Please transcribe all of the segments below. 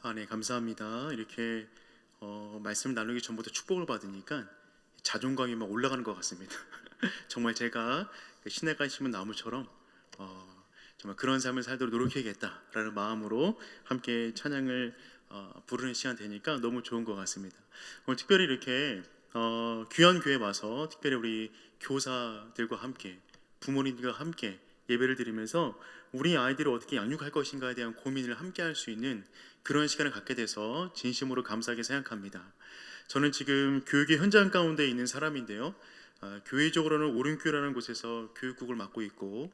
네, 감사합니다. 이렇게 말씀 나누기 전부터 축복을 받으니까 자존감이 막 올라가는 것 같습니다. 정말 제가 그 시내가 심은 나무처럼 정말 그런 삶을 살도록 노력해야겠다라는 마음으로 함께 찬양을 부르는 시간 되니까 너무 좋은 것 같습니다. 오늘 특별히 이렇게 귀한 교회 와서 특별히 우리 교사들과 함께 부모님들과 함께 예배를 드리면서 우리 아이들을 어떻게 양육할 것인가에 대한 고민을 함께 할 수 있는 그런 시간을 갖게 돼서 진심으로 감사하게 생각합니다. 저는 지금 교육의 현장 가운데 있는 사람인데요. 교회적으로는 오륜교라는 곳에서 교육국을 맡고 있고,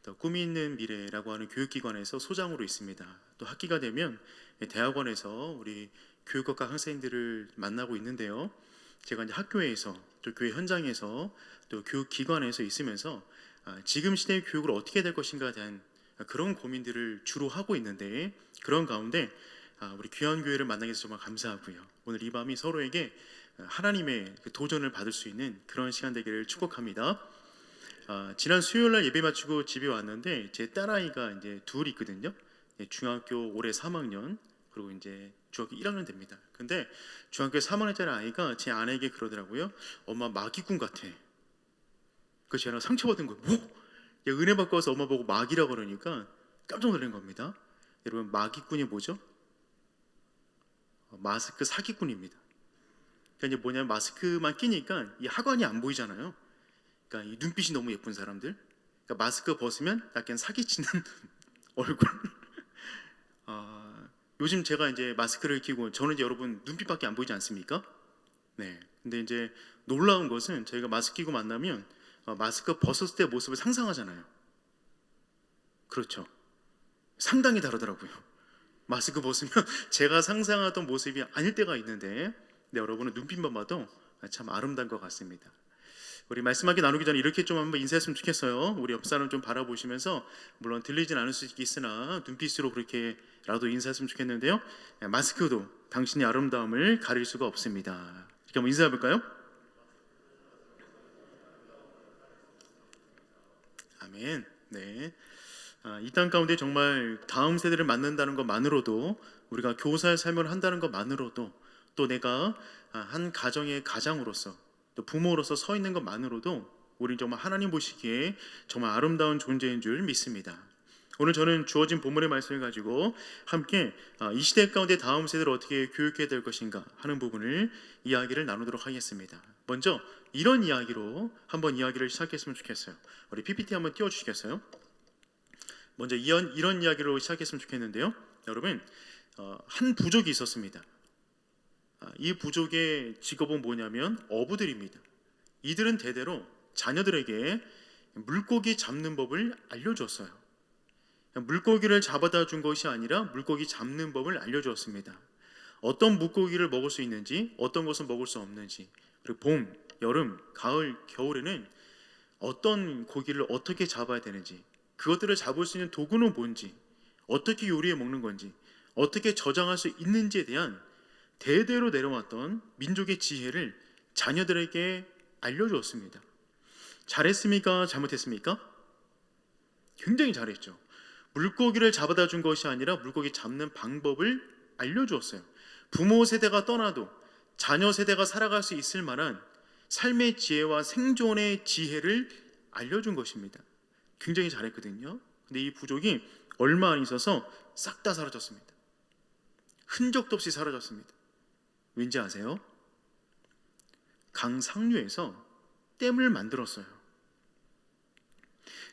또 꿈이 있는 미래라고 하는 교육기관에서 소장으로 있습니다. 또 학기가 되면 대학원에서 우리 교육학과 학생들을 만나고 있는데요. 제가 이제 학교에서 또 교회 현장에서 또 교육기관에서 있으면서 지금 시대의 교육을 어떻게 될 것인가에 대한 그런 고민들을 주로 하고 있는데, 그런 가운데 우리 귀한 교회를 만나게 돼서 정말 감사하고요. 오늘 이 밤이 서로에게 하나님의 그 도전을 받을 수 있는 그런 시간 되기를 축복합니다. 지난 수요일날 예배 마치고 집에 왔는데 제 딸아이가 이제 둘 있거든요. 중학교 올해 3학년 그리고 이제 중학교 1학년 됩니다. 근데 중학교 3학년짜리 아이가 제 아내에게 그러더라고요. 엄마 마기꾼 같아. 그 제가 상처받은 거예요. 뭐? 야, 은혜 받고 와서 엄마 보고 마귀라고 그러니까 깜짝 놀란 겁니다. 여러분, 마기꾼이 뭐죠? 마스크 사기꾼입니다. 그러니까 이제 뭐냐면 마스크만 끼니까 이 하관이 안 보이잖아요. 그러니까 이 눈빛이 너무 예쁜 사람들. 그러니까 마스크 벗으면 약간 사기치는 얼굴. 요즘 제가 이제 마스크를 끼고 저는 이제 여러분 눈빛밖에 안 보이지 않습니까? 네. 근데 이제 놀라운 것은 저희가 마스크 끼고 만나면 마스크 벗었을 때 모습을 상상하잖아요. 그렇죠. 상당히 다르더라고요. 마스크 벗으면 제가 상상하던 모습이 아닐 때가 있는데, 네, 여러분은 눈빛만 봐도 참 아름다운 것 같습니다. 우리 말씀하기 나누기 전에 이렇게 좀 한번 인사했으면 좋겠어요. 우리 옆 사람 좀 바라보시면서, 물론 들리진 않을 수 있으나 눈빛으로 그렇게라도 인사했으면 좋겠는데요. 마스크도 당신의 아름다움을 가릴 수가 없습니다. 이렇게 한번 인사해 볼까요? 아멘. 네. 이 땅 가운데 정말 다음 세대를 만난다는 것만으로도, 우리가 교사의 삶을 한다는 것만으로도, 또 내가 한 가정의 가장으로서 또 부모로서 서 있는 것만으로도 우리 정말 하나님 보시기에 정말 아름다운 존재인 줄 믿습니다. 오늘 저는 주어진 본문의 말씀을 가지고 함께 이 시대 가운데 다음 세대를 어떻게 교육해야 될 것인가 하는 부분을 이야기를 나누도록 하겠습니다. 먼저 이런 이야기로 한번 이야기를 시작했으면 좋겠어요. 우리 PPT 한번 띄워주시겠어요? 먼저 이런 이야기로 시작했으면 좋겠는데요. 여러분, 한 부족이 있었습니다. 이 부족의 직업은 뭐냐면 어부들입니다. 이들은 대대로 자녀들에게 물고기 잡는 법을 알려주었어요. 물고기를 잡아다 준 것이 아니라 물고기 잡는 법을 알려주었습니다. 어떤 물고기를 먹을 수 있는지, 어떤 것은 먹을 수 없는지, 그리고 봄, 여름, 가을, 겨울에는 어떤 고기를 어떻게 잡아야 되는지, 그것들을 잡을 수 있는 도구는 뭔지, 어떻게 요리해 먹는 건지, 어떻게 저장할 수 있는지에 대한 대대로 내려왔던 민족의 지혜를 자녀들에게 알려주었습니다. 잘했습니까? 잘못했습니까? 굉장히 잘했죠. 물고기를 잡아다 준 것이 아니라 물고기 잡는 방법을 알려주었어요. 부모 세대가 떠나도 자녀 세대가 살아갈 수 있을 만한 삶의 지혜와 생존의 지혜를 알려준 것입니다. 굉장히 잘했거든요. 근데 이 부족이 얼마 안 있어서 싹 다 사라졌습니다. 흔적도 없이 사라졌습니다. 왠지 아세요? 강 상류에서 댐을 만들었어요.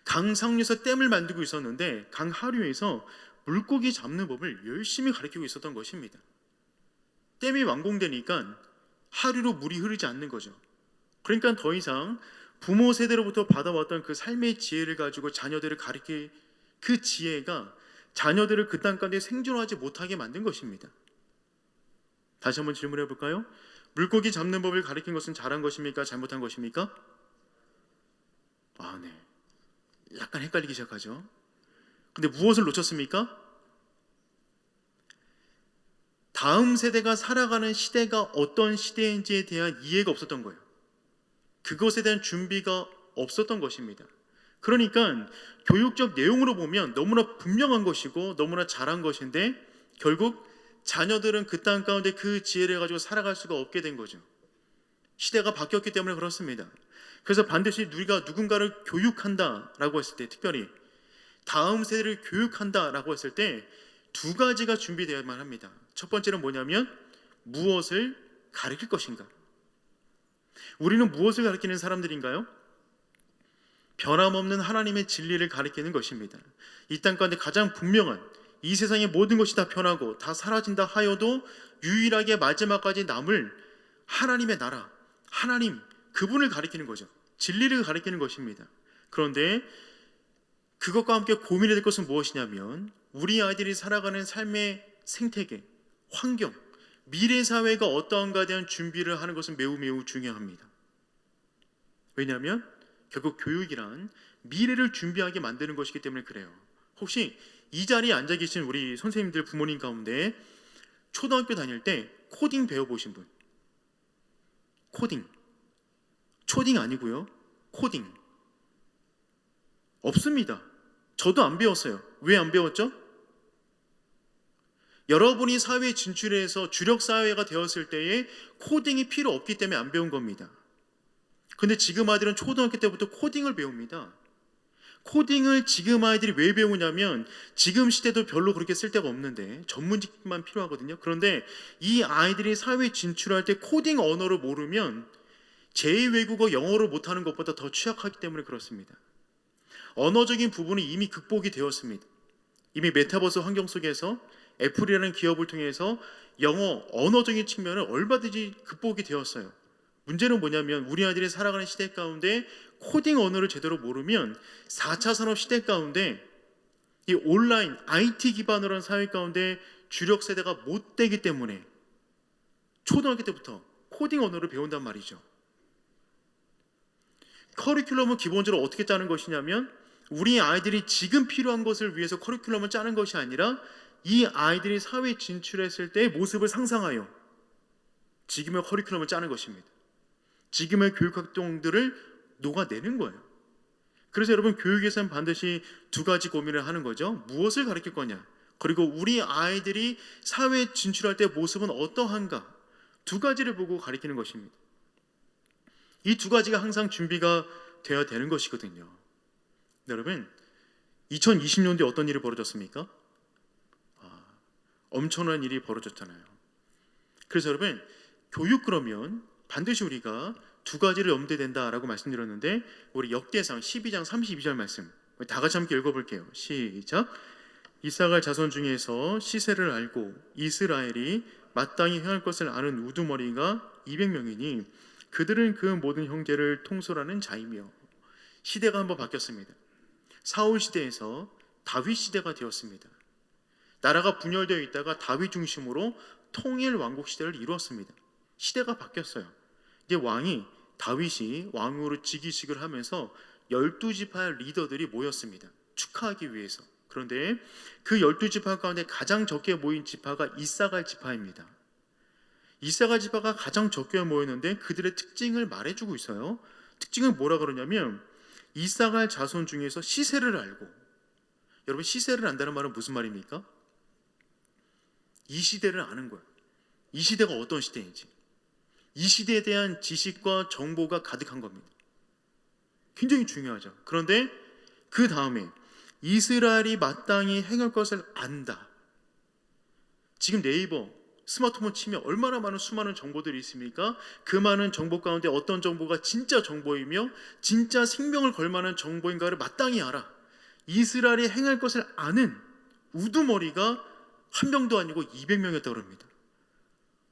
강 상류에서 댐을 만들고 있었는데 강 하류에서 물고기 잡는 법을 열심히 가르치고 있었던 것입니다. 댐이 완공되니까 하류로 물이 흐르지 않는 거죠. 그러니까 더 이상 부모 세대로부터 받아왔던 그 삶의 지혜를 가지고 자녀들을 가르칠 그 지혜가 자녀들을 그 땅 가운데 생존하지 못하게 만든 것입니다. 다시 한번 질문해 볼까요? 물고기 잡는 법을 가르친 것은 잘한 것입니까? 잘못한 것입니까? 네. 약간 헷갈리기 시작하죠. 근데 무엇을 놓쳤습니까? 다음 세대가 살아가는 시대가 어떤 시대인지에 대한 이해가 없었던 거예요. 그것에 대한 준비가 없었던 것입니다. 그러니까 교육적 내용으로 보면 너무나 분명한 것이고 너무나 잘한 것인데 결국 자녀들은 그 땅 가운데 그 지혜를 가지고 살아갈 수가 없게 된 거죠. 시대가 바뀌었기 때문에 그렇습니다. 그래서 반드시 우리가 누군가를 교육한다라고 했을 때, 특별히 다음 세대를 교육한다라고 했을 때 두 가지가 준비되어야만 합니다. 첫 번째는 뭐냐면 무엇을 가르칠 것인가. 우리는 무엇을 가르치는 사람들인가요? 변함없는 하나님의 진리를 가르치는 것입니다. 이 땅 가운데 가장 분명한, 이 세상의 모든 것이 다 변하고 다 사라진다 하여도 유일하게 마지막까지 남을 하나님의 나라, 하나님, 그분을 가리키는 거죠. 진리를 가리키는 것입니다. 그런데 그것과 함께 고민이 될 것은 무엇이냐면 우리 아이들이 살아가는 삶의 생태계, 환경, 미래 사회가 어떠한가에 대한 준비를 하는 것은 매우 매우 중요합니다. 왜냐하면 결국 교육이란 미래를 준비하게 만드는 것이기 때문에 그래요. 혹시 이 자리에 앉아 계신 우리 선생님들, 부모님 가운데 초등학교 다닐 때 코딩 배워보신 분? 코딩. 초딩 아니고요. 코딩. 없습니다. 저도 안 배웠어요. 왜 안 배웠죠? 여러분이 사회에 진출해서 주력 사회가 되었을 때에 코딩이 필요 없기 때문에 안 배운 겁니다. 근데 지금 아이들은 초등학교 때부터 코딩을 배웁니다. 코딩을 지금 아이들이 왜 배우냐면 지금 시대도 별로 그렇게 쓸데가 없는데 전문직만 필요하거든요. 그런데 이 아이들이 사회에 진출할 때 코딩 언어를 모르면 제2외국어 영어를 못하는 것보다 더 취약하기 때문에 그렇습니다. 언어적인 부분은 이미 극복이 되었습니다. 이미 메타버스 환경 속에서 애플이라는 기업을 통해서 영어, 언어적인 측면을 얼마든지 극복이 되었어요. 문제는 뭐냐면 우리 아이들이 살아가는 시대 가운데 코딩 언어를 제대로 모르면 4차 산업 시대 가운데 이 온라인, IT 기반으로 한 사회 가운데 주력 세대가 못 되기 때문에 초등학교 때부터 코딩 언어를 배운단 말이죠. 커리큘럼은 기본적으로 어떻게 짜는 것이냐면 우리 아이들이 지금 필요한 것을 위해서 커리큘럼을 짜는 것이 아니라 이 아이들이 사회에 진출했을 때의 모습을 상상하여 지금의 커리큘럼을 짜는 것입니다. 지금의 교육활동들을 녹아내는 거예요. 그래서 여러분 교육에서는 반드시 두 가지 고민을 하는 거죠. 무엇을 가르칠 거냐, 그리고 우리 아이들이 사회에 진출할 때 모습은 어떠한가, 두 가지를 보고 가르치는 것입니다. 이 두 가지가 항상 준비가 되어야 되는 것이거든요. 여러분 2020년도에 어떤 일이 벌어졌습니까? 엄청난 일이 벌어졌잖아요. 그래서 여러분 교육 그러면 반드시 우리가 두 가지를 염두에 댄다라고 말씀드렸는데 우리 역대상 12장 32절 말씀 다 같이 함께 읽어볼게요. 시작. 이사갈 자손 중에서 시세를 알고 이스라엘이 마땅히 행할 것을 아는 우두머리가 200명이니 그들은 그 모든 형제를 통솔하는 자이며. 시대가 한번 바뀌었습니다. 사울 시대에서 다윗 시대가 되었습니다. 나라가 분열되어 있다가 다윗 중심으로 통일 왕국 시대를 이루었습니다. 시대가 바뀌었어요. 이제 왕이 다윗이 왕으로 즉위식을 하면서 12지파의 리더들이 모였습니다. 축하하기 위해서. 그런데 그 12지파 가운데 가장 적게 모인 지파가 이사갈 지파입니다. 이사갈 지파가 가장 적게 모였는데 그들의 특징을 말해주고 있어요. 특징은 뭐라 그러냐면 이사갈 자손 중에서 시세를 알고. 여러분 시세를 안다는 말은 무슨 말입니까? 이 시대를 아는 거예요. 이 시대가 어떤 시대인지, 이 시대에 대한 지식과 정보가 가득한 겁니다. 굉장히 중요하죠. 그런데 그 다음에 이스라엘이 마땅히 행할 것을 안다. 지금 네이버, 스마트폰 치면 얼마나 많은 수많은 정보들이 있습니까? 그 많은 정보 가운데 어떤 정보가 진짜 정보이며 진짜 생명을 걸 만한 정보인가를 마땅히 알아. 이스라엘이 행할 것을 아는 우두머리가 한 명도 아니고 200명이었다고 합니다.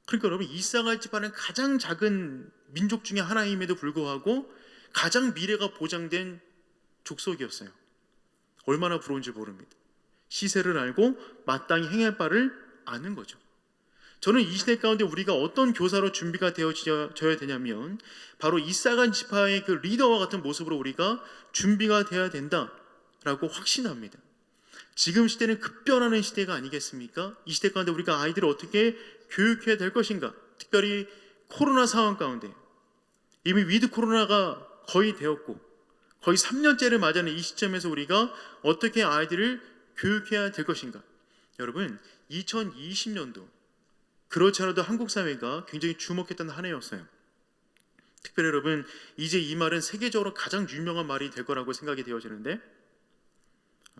그러니까 여러분 이사갈 지파는 가장 작은 민족 중에 하나임에도 불구하고 가장 미래가 보장된 족속이었어요. 얼마나 부러운지 모릅니다. 시세를 알고 마땅히 행할 바를 아는 거죠. 저는 이 시대 가운데 우리가 어떤 교사로 준비가 되어져야 되냐면 바로 이사갈 지파의 그 리더와 같은 모습으로 우리가 준비가 되어야 된다라고 확신합니다. 지금 시대는 급변하는 시대가 아니겠습니까? 이 시대 가운데 우리가 아이들을 어떻게 교육해야 될 것인가? 특별히 코로나 상황 가운데 이미 위드 코로나가 거의 되었고 거의 3년째를 맞이하는 이 시점에서 우리가 어떻게 아이들을 교육해야 될 것인가? 여러분 2020년도 그렇지 않아도 한국 사회가 굉장히 주목했던 한 해였어요. 특별히 여러분, 이제 이 말은 세계적으로 가장 유명한 말이 될 거라고 생각이 되어지는데,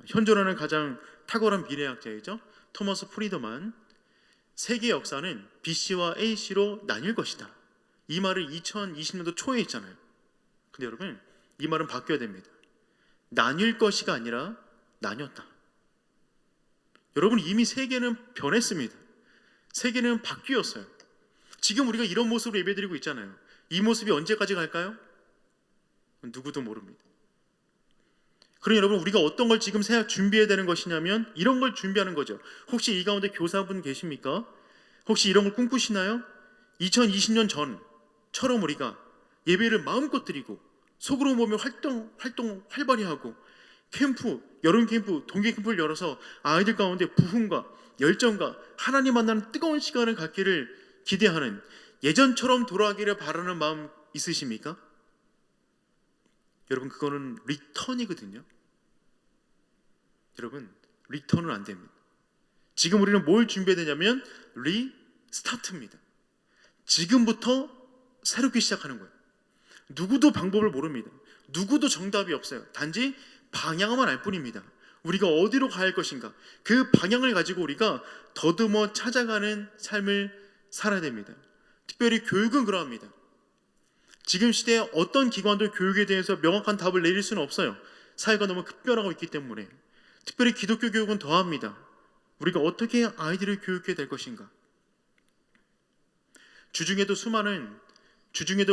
현존하는 가장 탁월한 미래학자이죠, 토머스 프리드만, 세계 역사는 BC와 AC로 나뉠 것이다, 이 말을 2020년도 초에 했잖아요. 근데 여러분, 이 말은 바뀌어야 됩니다. 나뉠 것이가 아니라 나뉘었다. 여러분, 이미 세계는 변했습니다. 세계는 바뀌었어요. 지금 우리가 이런 모습으로 예배드리고 있잖아요. 이 모습이 언제까지 갈까요? 누구도 모릅니다. 그러니 여러분, 우리가 어떤 걸 지금 준비해야 되는 것이냐면 이런 걸 준비하는 거죠. 혹시 이 가운데 교사분 계십니까? 혹시 이런 걸 꿈꾸시나요? 2020년 전처럼 우리가 예배를 마음껏 드리고 속으로 보면 활동 활발히 하고, 캠프, 여름 캠프, 동계 캠프를 열어서 아이들 가운데 부흥과 열정과 하나님 만나는 뜨거운 시간을 갖기를 기대하는, 예전처럼 돌아가기를 바라는 마음 있으십니까? 여러분, 그거는 리턴이거든요. 여러분, 리턴은 안 됩니다. 지금 우리는 뭘 준비해야 되냐면 리스타트입니다. 지금부터 새롭게 시작하는 거예요. 누구도 방법을 모릅니다. 누구도 정답이 없어요. 단지 방향만 알 뿐입니다. 우리가 어디로 가야 할 것인가, 그 방향을 가지고 우리가 더듬어 찾아가는 삶을 살아야 됩니다. 특별히 교육은 그러합니다. 지금 시대에 어떤 기관도 교육에 대해서 명확한 답을 내릴 수는 없어요. 사회가 너무 급변하고 있기 때문에. 특별히 기독교 교육은 더합니다. 우리가 어떻게 아이들을 교육해야 될 것인가. 주중에도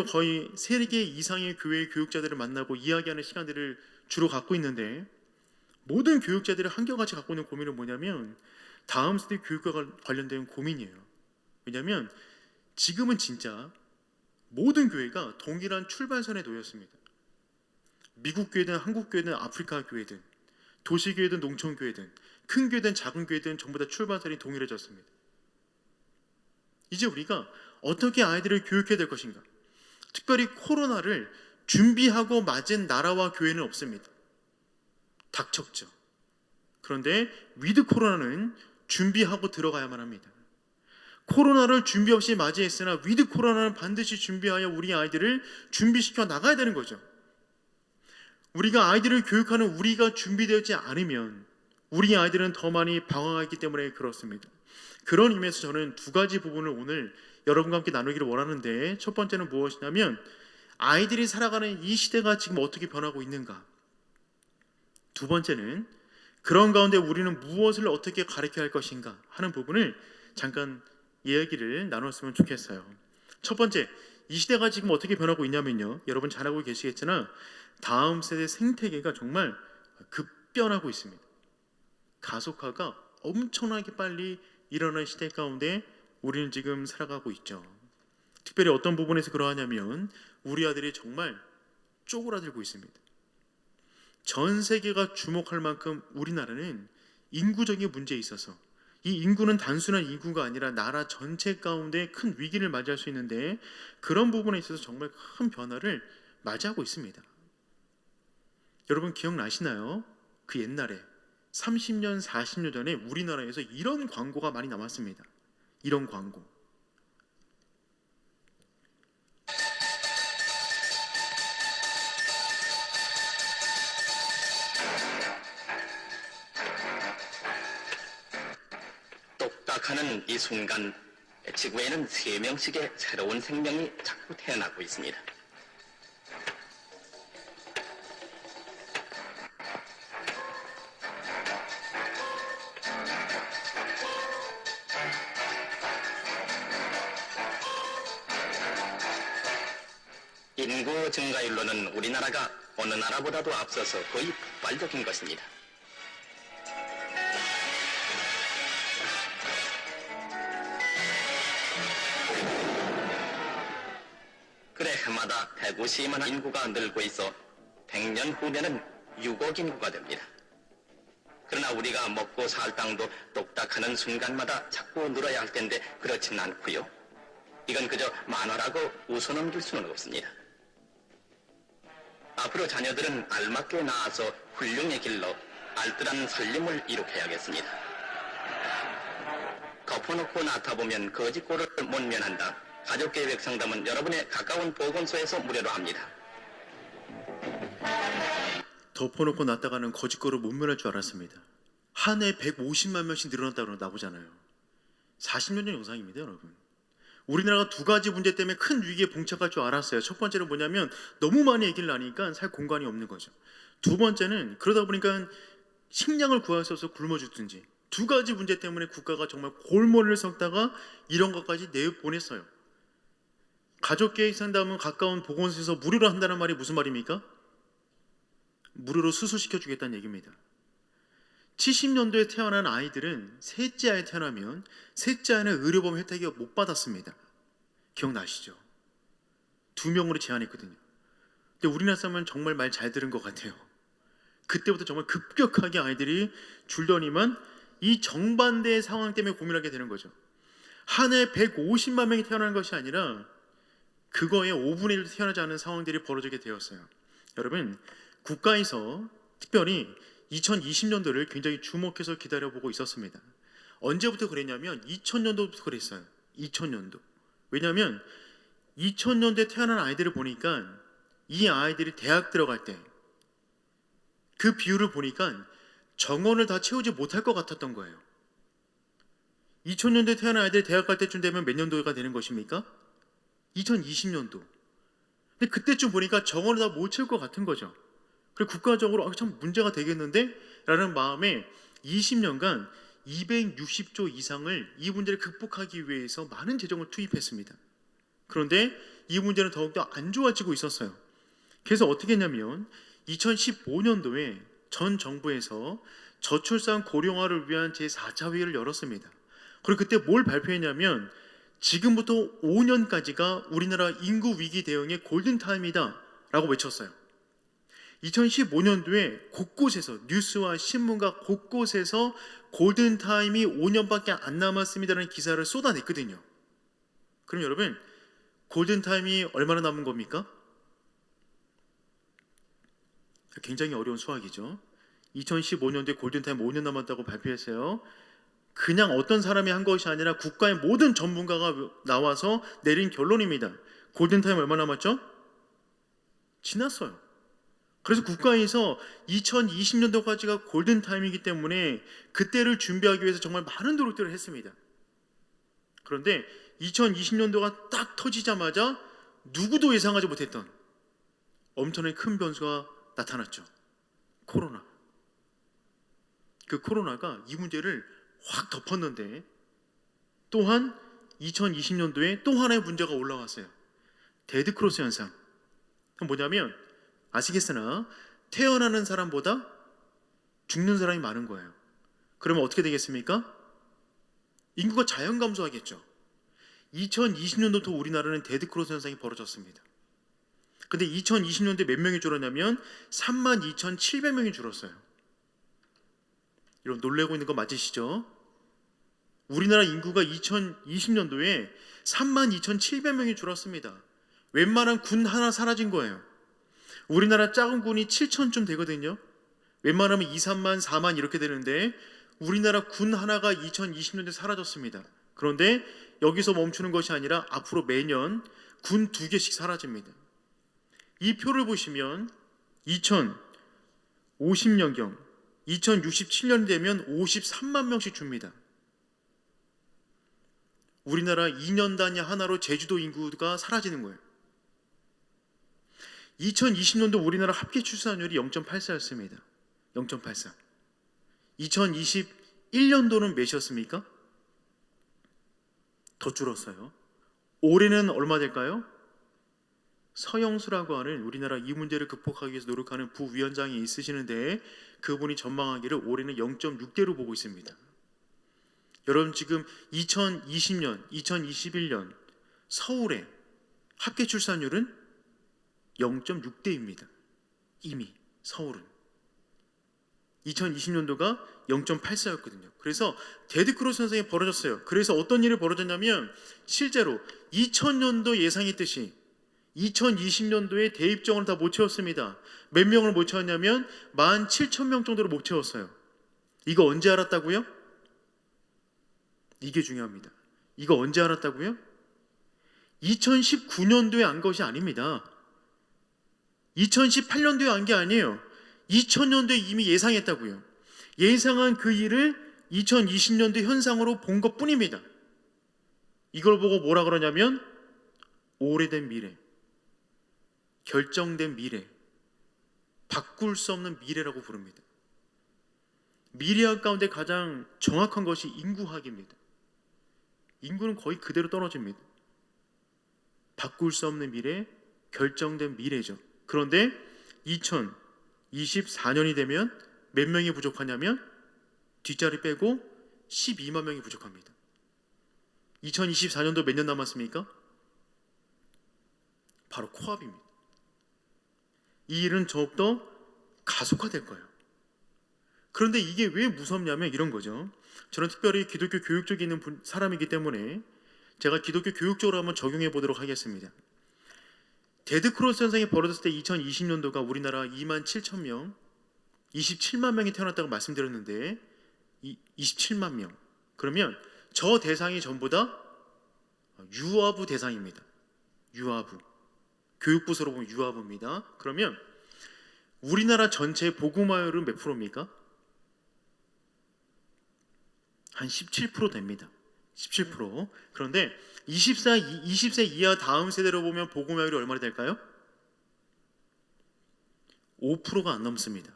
거의 3개 이상의 교회의 교육자들을 만나고 이야기하는 시간들을 주로 갖고 있는데, 모든 교육자들이 한결같이 갖고 있는 고민은 뭐냐면 다음 세대 교육과 관련된 고민이에요. 왜냐하면 지금은 진짜 모든 교회가 동일한 출발선에 놓였습니다. 미국 교회든 한국 교회든 아프리카 교회든 도시교회든 농촌교회든 큰 교회든 작은 교회든 전부 다 출발선이 동일해졌습니다. 이제 우리가 어떻게 아이들을 교육해야 될 것인가. 특별히 코로나를 준비하고 맞은 나라와 교회는 없습니다. 닥쳤죠. 그런데 위드 코로나는 준비하고 들어가야만 합니다. 코로나를 준비 없이 맞이했으나 위드 코로나는 반드시 준비하여 우리 아이들을 준비시켜 나가야 되는 거죠. 우리가 아이들을 교육하는 우리가 준비되지 않으면 우리 아이들은 더 많이 방황하기 때문에 그렇습니다. 그런 의미에서 저는 2가지 부분을 오늘 여러분과 함께 나누기를 원하는데, 첫 번째는 무엇이냐면 아이들이 살아가는 이 시대가 지금 어떻게 변하고 있는가, 두 번째는 그런 가운데 우리는 무엇을 어떻게 가르쳐야 할 것인가 하는 부분을 잠깐 이야기를 나눴으면 좋겠어요. 첫 번째, 이 시대가 지금 어떻게 변하고 있냐면요, 여러분 잘 알고 계시겠지만 다음 세대 생태계가 정말 급변하고 있습니다. 가속화가 엄청나게 빨리 일어나는 시대 가운데 우리는 지금 살아가고 있죠. 특별히 어떤 부분에서 그러하냐면 우리 아들이 정말 쪼그라들고 있습니다. 전 세계가 주목할 만큼 우리나라는 인구적인 문제에 있어서, 이 인구는 단순한 인구가 아니라 나라 전체 가운데 큰 위기를 맞이할 수 있는데, 그런 부분에 있어서 정말 큰 변화를 맞이하고 있습니다. 여러분 기억나시나요? 그 옛날에 30년, 40년 전에 우리나라에서 이런 광고가 많이 나왔습니다. 이런 광고. 똑딱하는 이 순간 지구에는 3명씩의 새로운 생명이 자꾸 태어나고 있습니다. 인구 증가율로는 우리나라가 어느 나라보다도 앞서서 거의 폭발적인 것입니다. 그래 해마다 150만 인구가 늘고 있어 100년 후면은 6억 인구가 됩니다. 그러나 우리가 먹고 살 땅도 똑딱하는 순간마다 자꾸 늘어야 할 텐데 그렇지는 않고요. 이건 그저 만화라고 웃어넘길 수는 없습니다. 앞으로 자녀들은 알맞게 낳아서 훌륭의 길로 알뜰한 살림을 이룩해야겠습니다. 덮어놓고 나타보면 거짓골을 못 면한다. 가족계획 상담은 여러분의 가까운 보건소에서 무료로 합니다. 덮어놓고 놨다가는 거짓거를 못 면할 줄 알았습니다. 한 해 150만 명씩 늘어났다고 나오잖아요. 40년 전 영상입니다, 여러분. 우리나라가 두 가지 문제 때문에 큰 위기에 봉착할 줄 알았어요. 첫 번째는 뭐냐면 너무 많이 얘기를 하니까 살 공간이 없는 거죠. 두 번째는 그러다 보니까 식량을 구할 수 없어서 굶어 죽든지, 두 가지 문제 때문에 국가가 정말 골머리를 썩다가 이런 것까지 내보냈어요. 가족계획 상담은 가까운 보건소에서 무료로 한다는 말이 무슨 말입니까? 무료로 수술시켜 주겠다는 얘기입니다. 70년도에 태어난 아이들은 셋째 아이 태어나면 셋째 아이는 의료보험 혜택이 못 받았습니다. 기억나시죠? 2명으로 제한했거든요. 근데 우리나라 사람은 정말 말 잘 들은 것 같아요. 그때부터 정말 급격하게 아이들이 줄더니만 이 정반대의 상황 때문에 고민하게 되는 거죠. 한 해 150만 명이 태어나는 것이 아니라 그거의 5분의 1도 태어나지 않는 상황들이 벌어지게 되었어요. 여러분, 국가에서 특별히 2020년도를 굉장히 주목해서 기다려보고 있었습니다. 언제부터 그랬냐면 2000년도부터 그랬어요. 2000년도. 왜냐하면 2000년도에 태어난 아이들을 보니까 이 아이들이 대학 들어갈 때 그 비율을 보니까 정원을 다 채우지 못할 것 같았던 거예요. 2000년도에 태어난 아이들이 대학 갈 때쯤 되면 몇 년도가 되는 것입니까? 2020년도. 근데 그때쯤 보니까 정원을 다 못 채울 것 같은 거죠. 그리고 국가적으로 참 문제가 되겠는데? 라는 마음에 20년간 260조 이상을 이 문제를 극복하기 위해서 많은 재정을 투입했습니다. 그런데 이 문제는 더욱더 안 좋아지고 있었어요. 그래서 어떻게 했냐면 2015년도에 전 정부에서 저출산 고령화를 위한 제4차 회의를 열었습니다. 그리고 그때 뭘 발표했냐면 지금부터 5년까지가 우리나라 인구 위기 대응의 골든타임이다 라고 외쳤어요. 2015년도에 곳곳에서 뉴스와 신문과 곳곳에서 골든타임이 5년밖에 안 남았습니다라는 기사를 쏟아냈거든요. 그럼 여러분, 골든타임이 얼마나 남은 겁니까? 굉장히 어려운 수학이죠. 2015년도에 골든타임 5년 남았다고 발표했어요. 그냥 어떤 사람이 한 것이 아니라 국가의 모든 전문가가 나와서 내린 결론입니다. 골든타임 얼마 남았죠? 지났어요. 그래서 국가에서 2020년도까지가 골든타임이기 때문에 그때를 준비하기 위해서 정말 많은 노력들을 했습니다. 그런데 2020년도가 딱 터지자마자 누구도 예상하지 못했던 엄청나게 큰 변수가 나타났죠. 코로나. 그 코로나가 이 문제를 확 덮었는데 또한 2020년도에 또 하나의 문제가 올라왔어요. 데드크로스 현상. 그건 뭐냐면 아시겠으나 태어나는 사람보다 죽는 사람이 많은 거예요. 그러면 어떻게 되겠습니까? 인구가 자연 감소하겠죠. 2020년도부터 우리나라는 데드크로스 현상이 벌어졌습니다. 근데 2020년도에 몇 명이 줄었냐면 32,700명이 줄었어요. 여러분 놀래고 있는 거 맞으시죠? 우리나라 인구가 2020년도에 32,700명이 줄었습니다. 웬만한 군 하나 사라진 거예요. 우리나라 작은 군이 7,000쯤 되거든요. 웬만하면 2, 3만, 4만 이렇게 되는데 우리나라 군 하나가 2020년도에 사라졌습니다. 그런데 여기서 멈추는 것이 아니라 앞으로 매년 군 2개씩 사라집니다. 이 표를 보시면 2050년경 2067년 되면 53만 명씩 줍니다. 우리나라 2년 단위 하나로 제주도 인구가 사라지는 거예요. 2020년도 우리나라 합계 출산율이 0.84였습니다. 0.84. 2021년도는 몇이었습니까? 더 줄었어요. 올해는 얼마 될까요? 서영수라고 하는 우리나라 이 문제를 극복하기 위해서 노력하는 부위원장이 있으시는데 그분이 전망하기를 올해는 0.6대로 보고 있습니다. 여러분 지금 2020년, 2021년 서울의 합계 출산율은 0.6대입니다. 이미 서울은 2020년도가 0.84였거든요. 그래서 데드크로스 현상이 벌어졌어요. 그래서 어떤 일이 벌어졌냐면 실제로 2000년도 예상했듯이 2020년도에 대입정원을 다 못 채웠습니다. 몇 명을 못 채웠냐면 17,000명 정도로 못 채웠어요. 이거 언제 알았다고요? 이게 중요합니다. 이거 언제 알았다고요? 2019년도에 안 것이 아닙니다. 2018년도에 안 게 아니에요. 2000년도에 이미 예상했다고요. 예상한 그 일을 2020년도 현상으로 본 것뿐입니다. 이걸 보고 뭐라 그러냐면 오래된 미래, 결정된 미래, 바꿀 수 없는 미래라고 부릅니다. 미래학 가운데 가장 정확한 것이 인구학입니다. 인구는 거의 그대로 떨어집니다. 바꿀 수 없는 미래, 결정된 미래죠. 그런데 2024년이 되면 몇 명이 부족하냐면 뒷자리 빼고 12만 명이 부족합니다. 2024년도 몇 년 남았습니까? 바로 코앞입니다. 이 일은 더욱더 가속화될 거예요. 그런데 이게 왜 무섭냐면 이런 거죠. 저는 특별히 기독교 교육 쪽에 있는 사람이기 때문에 제가 기독교 교육 쪽으로 한번 적용해 보도록 하겠습니다. 데드크로스 현상이 벌어졌을 때 2020년도가 우리나라 2만 7천 명, 27만 명이 태어났다고 말씀드렸는데 27만 명. 그러면 저 대상이 전부 다 유아부 대상입니다. 유아부. 교육부서로 보면 유아부입니다. 그러면 우리나라 전체 복음화율은 몇 프로입니까? 한 17% 됩니다. 17%. 그런데 20세 이하 다음 세대로 보면 복음화율이 얼마나 될까요? 5%가 안 넘습니다.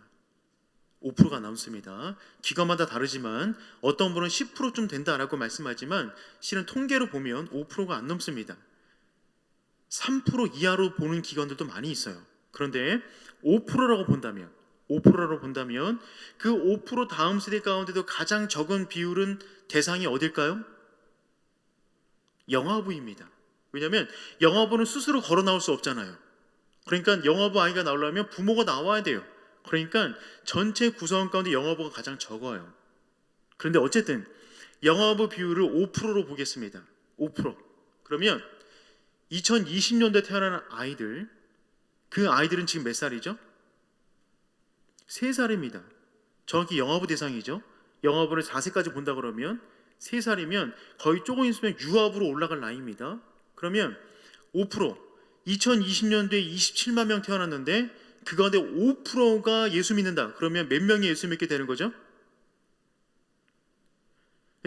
5%가 안 넘습니다. 기관마다 다르지만 어떤 분은 10%좀 된다라고 말씀하지만 실은 통계로 보면 5%가 안 넘습니다. 3% 이하로 보는 기관들도 많이 있어요. 그런데 5%라고 본다면 그 5% 다음 세대 가운데도 가장 적은 비율은 대상이 어딜까요? 영아부입니다. 왜냐하면 영아부는 스스로 걸어 나올 수 없잖아요. 그러니까 영아부 아이가 나오려면 부모가 나와야 돼요. 그러니까 전체 구성원 가운데 영아부가 가장 적어요. 그런데 어쨌든 영아부 비율을 5%로 보겠습니다. 5%. 그러면 2020년도에 태어난 아이들, 그 아이들은 지금 몇 살이죠? 3살입니다. 정확히 영아부 대상이죠. 영아부를 4세까지 본다 그러면 3살이면 거의 조금 있으면 유아부로 올라갈 나이입니다. 그러면 5%, 2020년도에 27만 명 태어났는데 그 가운데 5%가 예수 믿는다. 그러면 몇 명이 예수 믿게 되는 거죠?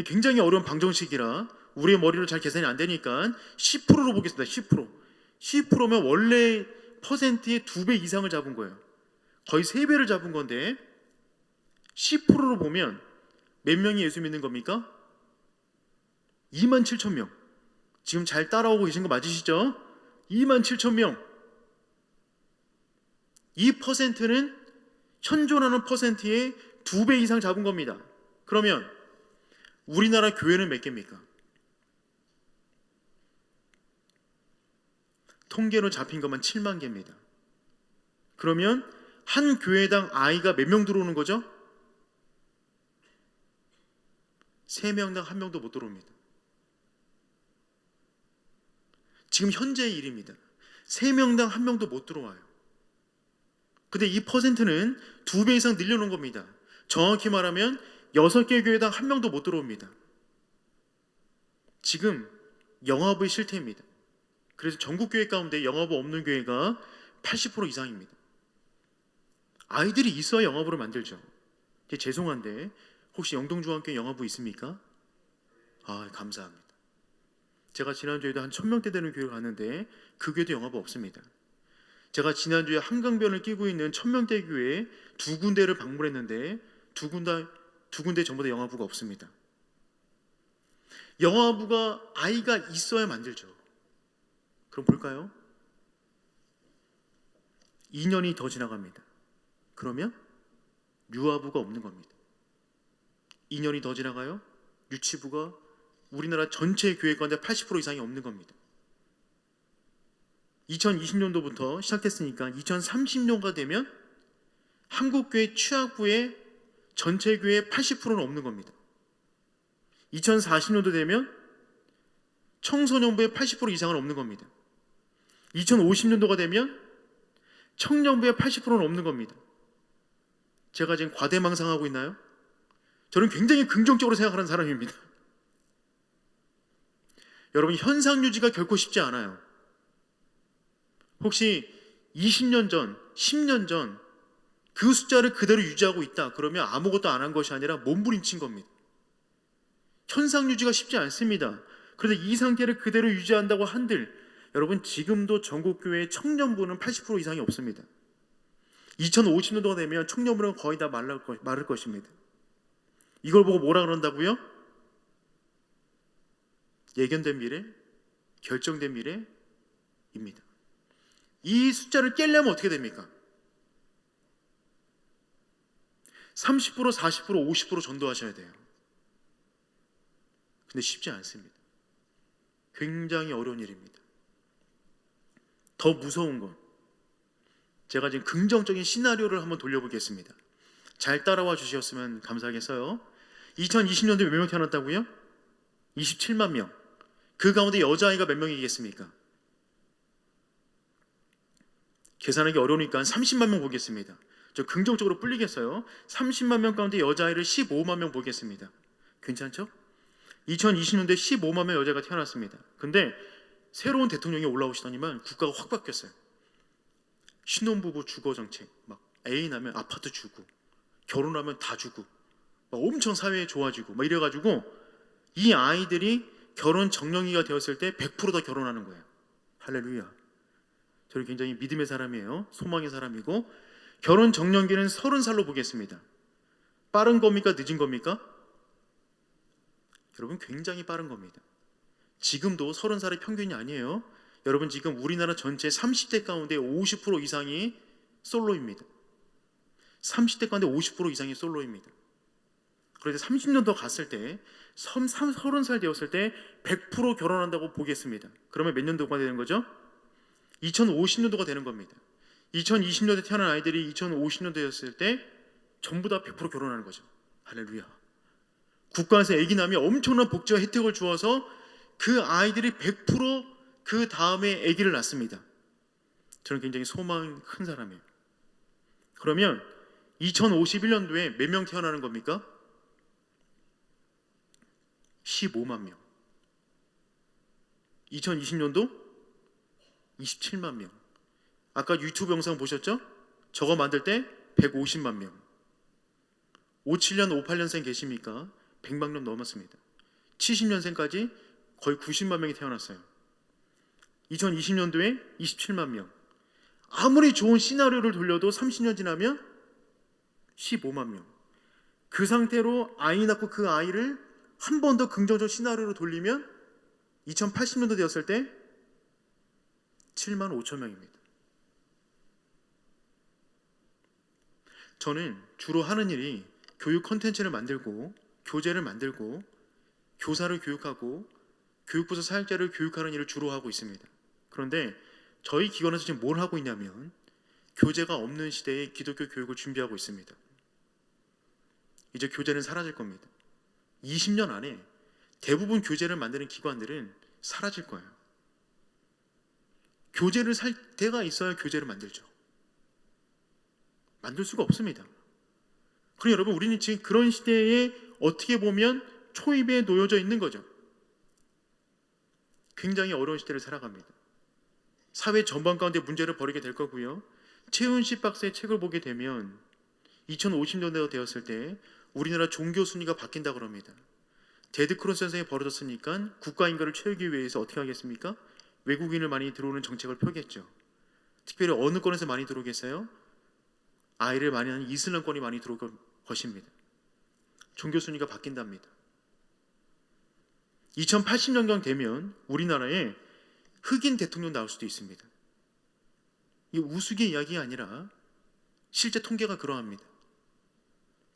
굉장히 어려운 방정식이라 우리의 머리로 잘 계산이 안 되니까 10%로 보겠습니다. 10%. 10%면 원래 퍼센트의 2배 이상을 잡은 거예요. 거의 3배를 잡은 건데 10%로 보면 몇 명이 예수 믿는 겁니까? 2만 7천 명. 지금 잘 따라오고 계신 거 맞으시죠? 2만 7천 명. 이 퍼센트는 현존하는 퍼센트의 2배 이상 잡은 겁니다. 그러면 우리나라 교회는 몇 개입니까? 통계로 잡힌 것만 7만 개입니다. 그러면 한 교회당 아이가 몇 명 들어오는 거죠? 3명당 1명도 못 들어옵니다. 지금 현재의 일입니다. 3명당 1명도 못 들어와요. 근데 이 퍼센트는 2배 이상 늘려놓은 겁니다. 정확히 말하면 6개 교회당 1명도 못 들어옵니다. 지금 영아부의 실태입니다. 그래서 전국 교회 가운데 영아부 없는 교회가 80% 이상입니다. 아이들이 있어야 영아부를 만들죠. 죄송한데 혹시 영동중앙교회 영아부 있습니까? 감사합니다. 제가 지난주에도 한 1000명대 되는 교회를 갔는데 그 교회도 영아부 없습니다. 제가 지난주에 한강변을 끼고 있는 1000명대 교회 2군데를 방문했는데 두 군데 전부 다 영아부가 없습니다. 영아부가 아이가 있어야 만들죠. 그럼 볼까요? 2년이 더 지나갑니다. 그러면 유아부가 없는 겁니다. 2년이 더 지나가요? 유치부가 우리나라 전체 교회 가운데 80% 이상이 없는 겁니다. 2020년도부터 시작됐으니까 2030년가 되면 한국교회 취학부의 전체 교회의 80%는 없는 겁니다. 2040년도 되면 청소년부의 80% 이상은 없는 겁니다. 2050년도가 되면 청년부의 80%는 없는 겁니다. 제가 지금 과대망상하고 있나요? 저는 굉장히 긍정적으로 생각하는 사람입니다. 여러분, 현상 유지가 결코 쉽지 않아요. 혹시 20년 전, 10년 전 그 숫자를 그대로 유지하고 있다 그러면 아무것도 안 한 것이 아니라 몸부림친 겁니다. 현상 유지가 쉽지 않습니다. 그런데 이 상태를 그대로 유지한다고 한들 여러분, 지금도 전국교회의 청년부는 80% 이상이 없습니다. 2050년도가 되면 청년부는 거의 다 마를 것입니다. 이걸 보고 뭐라 그런다고요? 예견된 미래, 결정된 미래입니다. 이 숫자를 깨려면 어떻게 됩니까? 30%, 40%, 50% 전도하셔야 돼요. 근데 쉽지 않습니다. 굉장히 어려운 일입니다. 더 무서운 건 제가 지금 긍정적인 시나리오를 한번 돌려보겠습니다. 잘 따라와 주셨으면 감사하겠어요. 2020년도에 몇 명 태어났다고요? 27만 명. 그 가운데 여자아이가 몇 명이겠습니까? 계산하기 어려우니까 30만 명 보겠습니다. 저 긍정적으로 불리겠어요. 30만 명 가운데 여자아이를 15만 명 보겠습니다. 괜찮죠? 2020년도에 15만 명 여자가 태어났습니다. 근데 새로운 대통령이 올라오시더니만 국가가 확 바뀌었어요. 신혼부부 주거 정책, 막 애인 하면 아파트 주고, 결혼하면 다 주고, 막 엄청 사회 좋아지고, 막 이래가지고 이 아이들이 결혼 정년기가 되었을 때 100%다 결혼하는 거예요. 할렐루야. 저는 굉장히 믿음의 사람이에요. 소망의 사람이고, 결혼 정년기는 30살로 보겠습니다. 빠른 겁니까? 늦은 겁니까? 여러분, 굉장히 빠른 겁니다. 지금도 30살의 평균이 아니에요. 여러분, 지금 우리나라 전체 30대 가운데 50% 이상이 솔로입니다. 30대 가운데 50% 이상이 솔로입니다. 그런데 30년 더 갔을 때 30살 되었을 때 100% 결혼한다고 보겠습니다. 그러면 몇 년도가 되는 거죠? 2050년도가 되는 겁니다. 2020년도에 태어난 아이들이 2050년 되었을 때 전부 다 100% 결혼하는 거죠. 할렐루야. 국가에서 아기 낳으면 엄청난 복지와 혜택을 주어서 그 아이들이 100% 그 다음에 아기를 낳습니다. 저는 굉장히 소망이 큰 사람이에요. 그러면 2051년도에 몇 명 태어나는 겁니까? 15만 명. 2020년도 27만 명. 아까 유튜브 영상 보셨죠? 저거 만들 때 150만 명. 57년, 58년생 계십니까? 100만 명 넘었습니다. 70년생까지 거의 90만 명이 태어났어요. 2020년도에 27만 명. 아무리 좋은 시나리오를 돌려도 30년 지나면 15만 명. 그 상태로 아이 낳고 그 아이를 한 번 더 긍정적 시나리오로 돌리면 2080년도 되었을 때 7만 5천 명입니다. 저는 주로 하는 일이 교육 콘텐츠를 만들고 교재를 만들고 교사를 교육하고 교육부서 사역자를 교육하는 일을 주로 하고 있습니다. 그런데 저희 기관에서 지금 뭘 하고 있냐면 교재가 없는 시대에 기독교 교육을 준비하고 있습니다. 이제 교재는 사라질 겁니다. 20년 안에 대부분 교재를 만드는 기관들은 사라질 거예요. 교재를 살 때가 있어야 교재를 만들죠. 만들 수가 없습니다. 그럼 여러분, 우리는 지금 그런 시대에 어떻게 보면 초입에 놓여져 있는 거죠. 굉장히 어려운 시대를 살아갑니다. 사회 전반 가운데 문제를 벌이게 될 거고요. 최은식 박사의 책을 보게 되면 2050년대가 되었을 때 우리나라 종교 순위가 바뀐다고 합니다. 데드 크로스 현상이 벌어졌으니까 국가 인구를 채우기 위해서 어떻게 하겠습니까? 외국인을 많이 들어오는 정책을 펴겠죠. 특별히 어느 권에서 많이 들어오겠어요? 아이를 많이 낳는 이슬람권이 많이 들어올 것입니다. 종교 순위가 바뀐답니다. 2080년경 되면 우리나라에 흑인 대통령 나올 수도 있습니다. 이 우스개 이야기가 아니라 실제 통계가 그러합니다.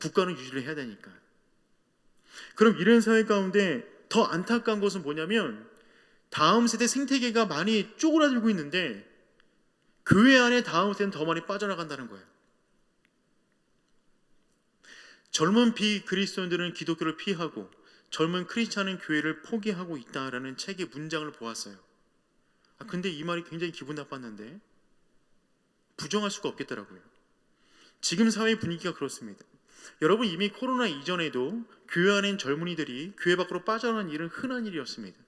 국가는 유지를 해야 되니까. 그럼 이런 사회 가운데 더 안타까운 것은 뭐냐면 다음 세대 생태계가 많이 쪼그라들고 있는데 교회 안에 다음 세대는 더 많이 빠져나간다는 거예요. 젊은 비그리스도인들은 기독교를 피하고 젊은 크리스찬은 교회를 포기하고 있다라는 책의 문장을 보았어요. 근데 이 말이 굉장히 기분 나빴는데 부정할 수가 없겠더라고요. 지금 사회 분위기가 그렇습니다. 여러분, 이미 코로나 이전에도 교회 안에 젊은이들이 교회 밖으로 빠져나가는 일은 흔한 일이었습니다.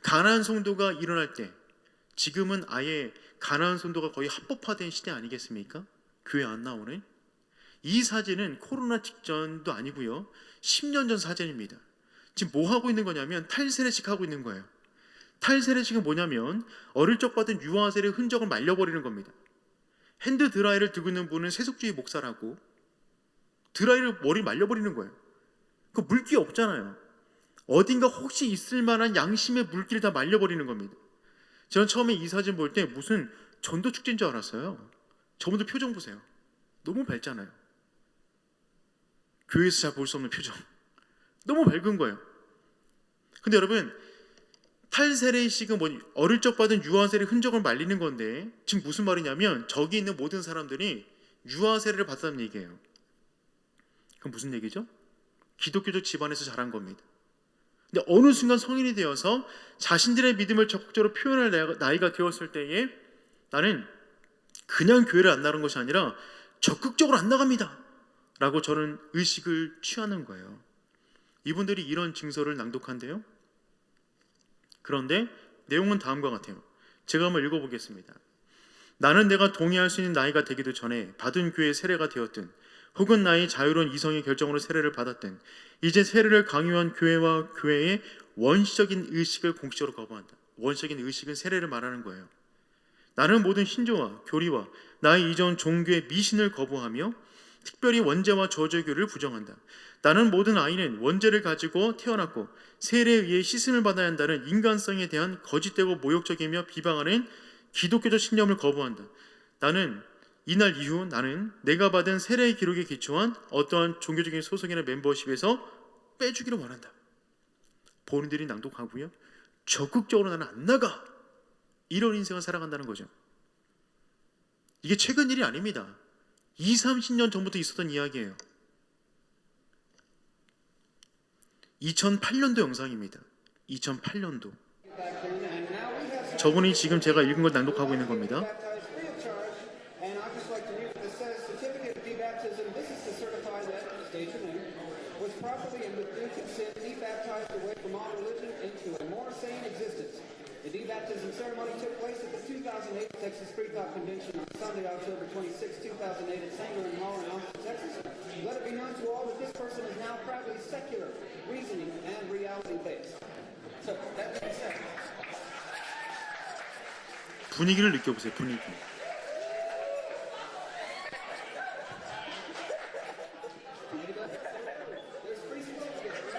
가나안 성도가 일어날 때, 지금은 아예 가나안 성도가 거의 합법화된 시대 아니겠습니까? 교회 안 나오는 이 사진은 코로나 직전도 아니고요, 10년 전 사진입니다. 지금 뭐 하고 있는 거냐면 탈세례식 하고 있는 거예요. 탈세례식은 뭐냐면 어릴 적 받은 유아세례 흔적을 말려버리는 겁니다. 핸드 드라이를 들고 있는 분은 세속주의 목사라고 드라이를 머리 말려버리는 거예요. 그 물기 없잖아요. 어딘가 혹시 있을 만한 양심의 물기를 다 말려버리는 겁니다. 저는 처음에 이 사진 볼 때 무슨 전도 축제인 줄 알았어요. 저분들 표정 보세요. 너무 밝잖아요. 교회에서 잘 볼 수 없는 표정. 너무 밝은 거예요. 근데 여러분, 탈세례식은 어릴 적 받은 유아세례 흔적을 말리는 건데, 지금 무슨 말이냐면 저기 있는 모든 사람들이 유아세례를 받았다는 얘기예요. 그럼 무슨 얘기죠? 기독교적 집안에서 자란 겁니다. 근데 어느 순간 성인이 되어서 자신들의 믿음을 적극적으로 표현할 나이가 되었을 때에 나는 그냥 교회를 안 나가는 것이 아니라 적극적으로 안 나갑니다 라고 저는 의식을 취하는 거예요. 이분들이 이런 증서를 낭독한대요. 그런데 내용은 다음과 같아요. 제가 한번 읽어보겠습니다. 나는 내가 동의할 수 있는 나이가 되기도 전에 받은 교회의 세례가 되었든 혹은 나의 자유로운 이성의 결정으로 세례를 받았든 이제 세례를 강요한 교회와 교회의 원시적인 의식을 공식적으로 거부한다. 원시적인 의식은 세례를 말하는 거예요. 나는 모든 신조와 교리와 나의 이전 종교의 미신을 거부하며 특별히 원죄와 저주교를 부정한다. 나는 모든 아이는 원죄를 가지고 태어났고 세례에 의해 씻음을 받아야 한다는 인간성에 대한 거짓되고 모욕적이며 비방하는 기독교적 신념을 거부한다. 나는 이날 이후 나는 내가 받은 세례의 기록에 기초한 어떠한 종교적인 소속이나 멤버십에서 빼주기를 원한다. 본인들이 낭독하고요, 적극적으로 나는 안 나가, 이런 인생을 살아간다는 거죠. 이게 최근 일이 아닙니다. 20-30년 전부터 있었던 이야기예요. 2008년도 영상입니다. 2008년도. 저분이 지금 제가 읽은 걸 낭독하고 있는 겁니다. The debaptism ceremony took place at the 2008 Texas Free Thought Convention on Sunday, October 26, 2008 at St. Louis Hall in Austin, Texas. Let it be known to all that this person is now proudly secular, reasoning, and reality-based. So, that being said, 분위기를 느껴보세요. 분위기. there's free certificates.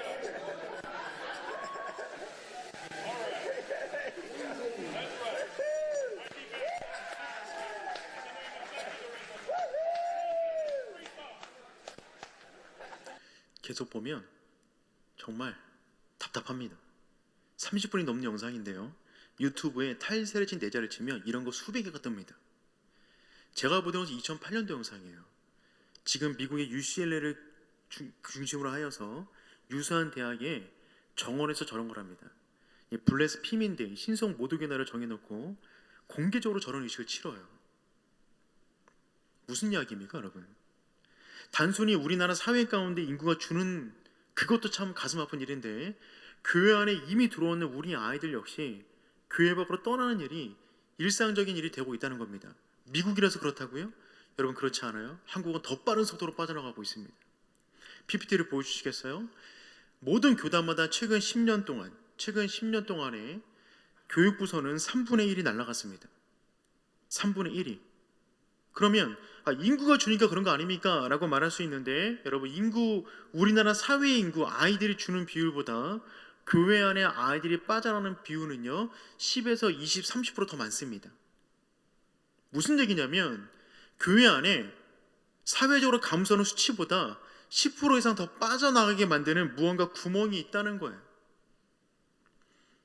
계속 보면 정말 답답합니다. 30분이 넘는 영상인데요, 유튜브에 탈세를 친 내자를 치면 이런 거 수백 개가 뜹니다. 제가 보던 것은 2008년도 영상이에요. 지금 미국의 UCLA를 중심으로 하여서 유수한 대학의 정원에서 저런 걸 합니다. 블레스피민데 신성 모독의 날을 정해놓고 공개적으로 저런 의식을 치러요. 무슨 이야기입니까, 여러분? 단순히 우리나라 사회 가운데 인구가 주는, 그것도 참 가슴 아픈 일인데, 교회 안에 이미 들어오는 우리 아이들 역시 교회 밖으로 떠나는 일이 일상적인 일이 되고 있다는 겁니다. 미국이라서 그렇다고요? 여러분, 그렇지 않아요? 한국은 더 빠른 속도로 빠져나가고 있습니다. PPT를 보여주시겠어요? 모든 교단마다 최근 10년 동안에 교육부서는 3분의 1이 날아갔습니다. 3분의 1이. 그러면 인구가 주니까 그런 거 아닙니까? 라고 말할 수 있는데, 여러분, 우리나라 사회 인구, 아이들이 주는 비율보다 교회 안에 아이들이 빠져나가는 비율은요 10에서 20, 30% 더 많습니다. 무슨 얘기냐면 교회 안에 사회적으로 감소하는 수치보다 10% 이상 더 빠져나가게 만드는 무언가 구멍이 있다는 거예요.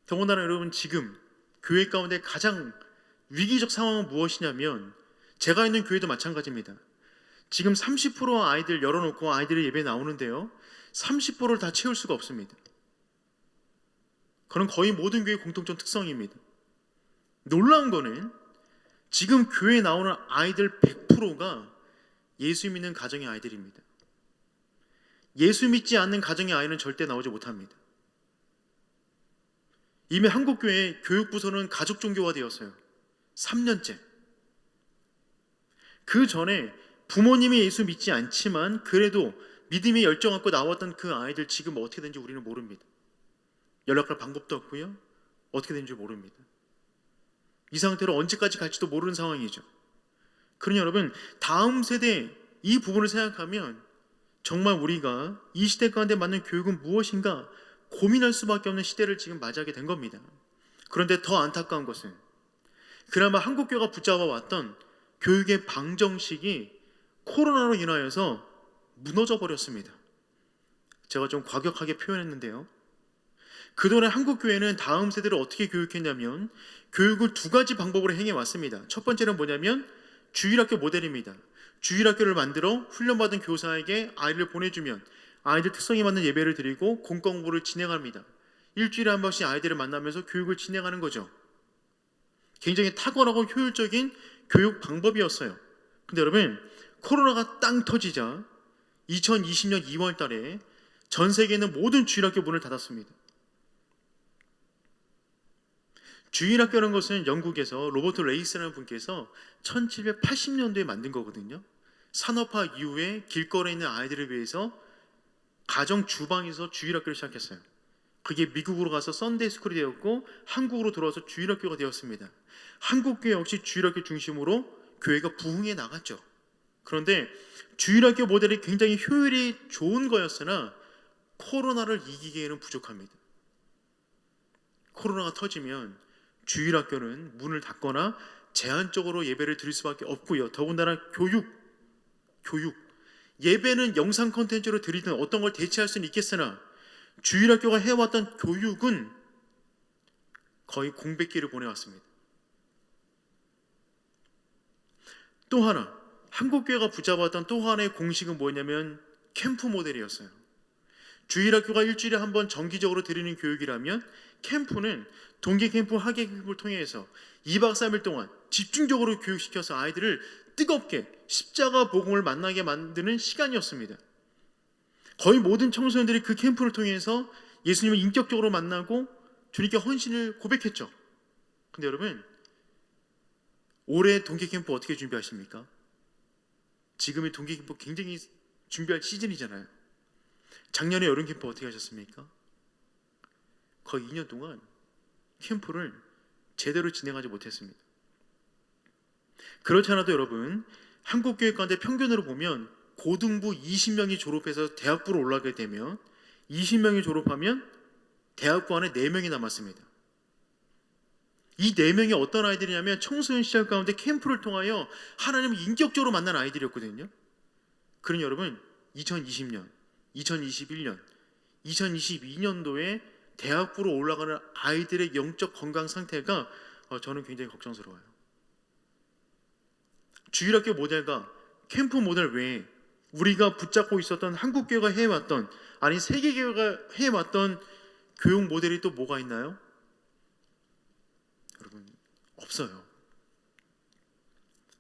더군다나 여러분, 지금 교회 가운데 가장 위기적 상황은 무엇이냐면, 제가 있는 교회도 마찬가지입니다. 지금 30% 아이들 열어놓고 아이들이 예배에 나오는데요, 30%를 다 채울 수가 없습니다. 그건 거의 모든 교회의 공통적 특성입니다. 놀라운 거는 지금 교회에 나오는 아이들 100%가 예수 믿는 가정의 아이들입니다. 예수 믿지 않는 가정의 아이는 절대 나오지 못합니다. 이미 한국교회 교육부서는 가족 종교화되었어요. 3년째. 그 전에 부모님이 예수 믿지 않지만 그래도 믿음의 열정 갖고 나왔던 그 아이들 지금 어떻게 된지 우리는 모릅니다. 연락할 방법도 없고요. 어떻게 된지 모릅니다. 이 상태로 언제까지 갈지도 모르는 상황이죠. 그러니 여러분, 다음 세대 이 부분을 생각하면 정말 우리가 이 시대 가운데 맞는 교육은 무엇인가 고민할 수밖에 없는 시대를 지금 맞이하게 된 겁니다. 그런데 더 안타까운 것은 그나마 한국교회가 붙잡아왔던 교육의 방정식이 코로나로 인하여서 무너져 버렸습니다. 제가 좀 과격하게 표현했는데요. 그동안 한국교회는 다음 세대를 어떻게 교육했냐면 교육을 두 가지 방법으로 행해왔습니다. 첫 번째는 뭐냐면 주일학교 모델입니다. 주일학교를 만들어 훈련받은 교사에게 아이를 보내주면 아이들 특성에 맞는 예배를 드리고 공과 공부를 진행합니다. 일주일에 한 번씩 아이들을 만나면서 교육을 진행하는 거죠. 굉장히 탁월하고 효율적인 교육 방법이었어요. 근데 여러분, 코로나가 땅 터지자 2020년 2월 달에 전 세계에 있는 모든 주일학교 문을 닫았습니다. 주일학교라는 것은 영국에서 로버트 레이스라는 분께서 1780년도에 만든 거거든요. 산업화 이후에 길거리에 있는 아이들을 위해서 가정 주방에서 주일학교를 시작했어요. 그게 미국으로 가서 썬데이 스쿨이 되었고 한국으로 돌아와서 주일학교가 되었습니다. 한국교회 역시 주일학교 중심으로 교회가 부흥해 나갔죠. 그런데 주일학교 모델이 굉장히 효율이 좋은 거였으나 코로나를 이기기에는 부족합니다. 코로나가 터지면 주일학교는 문을 닫거나 제한적으로 예배를 드릴 수밖에 없고요. 더군다나 교육 예배는 영상 콘텐츠로 드리든 어떤 걸 대체할 수는 있겠으나 주일학교가 해왔던 교육은 거의 공백기를 보내왔습니다. 또 하나 한국교회가 붙잡았던 또 하나의 공식은 뭐냐면 캠프 모델이었어요. 주일학교가 일주일에 한 번 정기적으로 드리는 교육이라면 캠프는 동계 캠프, 학예 캠프를 통해서 2박 3일 동안 집중적으로 교육시켜서 아이들을 뜨겁게 십자가 복음을 만나게 만드는 시간이었습니다. 거의 모든 청소년들이 그 캠프를 통해서 예수님을 인격적으로 만나고 주님께 헌신을 고백했죠. 근데 여러분, 올해 동계 캠프 어떻게 준비하십니까? 지금의 동계 캠프 굉장히 준비할 시즌이잖아요. 작년에 여름 캠프 어떻게 하셨습니까? 거의 2년 동안 캠프를 제대로 진행하지 못했습니다. 그렇지 않아도 여러분, 한국교회 가운데 평균으로 보면 고등부 20명이 졸업해서 대학부로 올라가게 되면 20명이 졸업하면 대학부 안에 4명이 남았습니다. 이 4명이 어떤 아이들이냐면 청소년 시절 가운데 캠프를 통하여 하나님을 인격적으로 만난 아이들이었거든요. 그러니 여러분, 2020년, 2021년, 2022년도에 대학부로 올라가는 아이들의 영적 건강 상태가 저는 굉장히 걱정스러워요. 주일학교 모델과 캠프 모델 외에 우리가 붙잡고 있었던 한국교회가 해왔던, 아니 세계교회가 해왔던 교육 모델이 또 뭐가 있나요? 여러분, 없어요.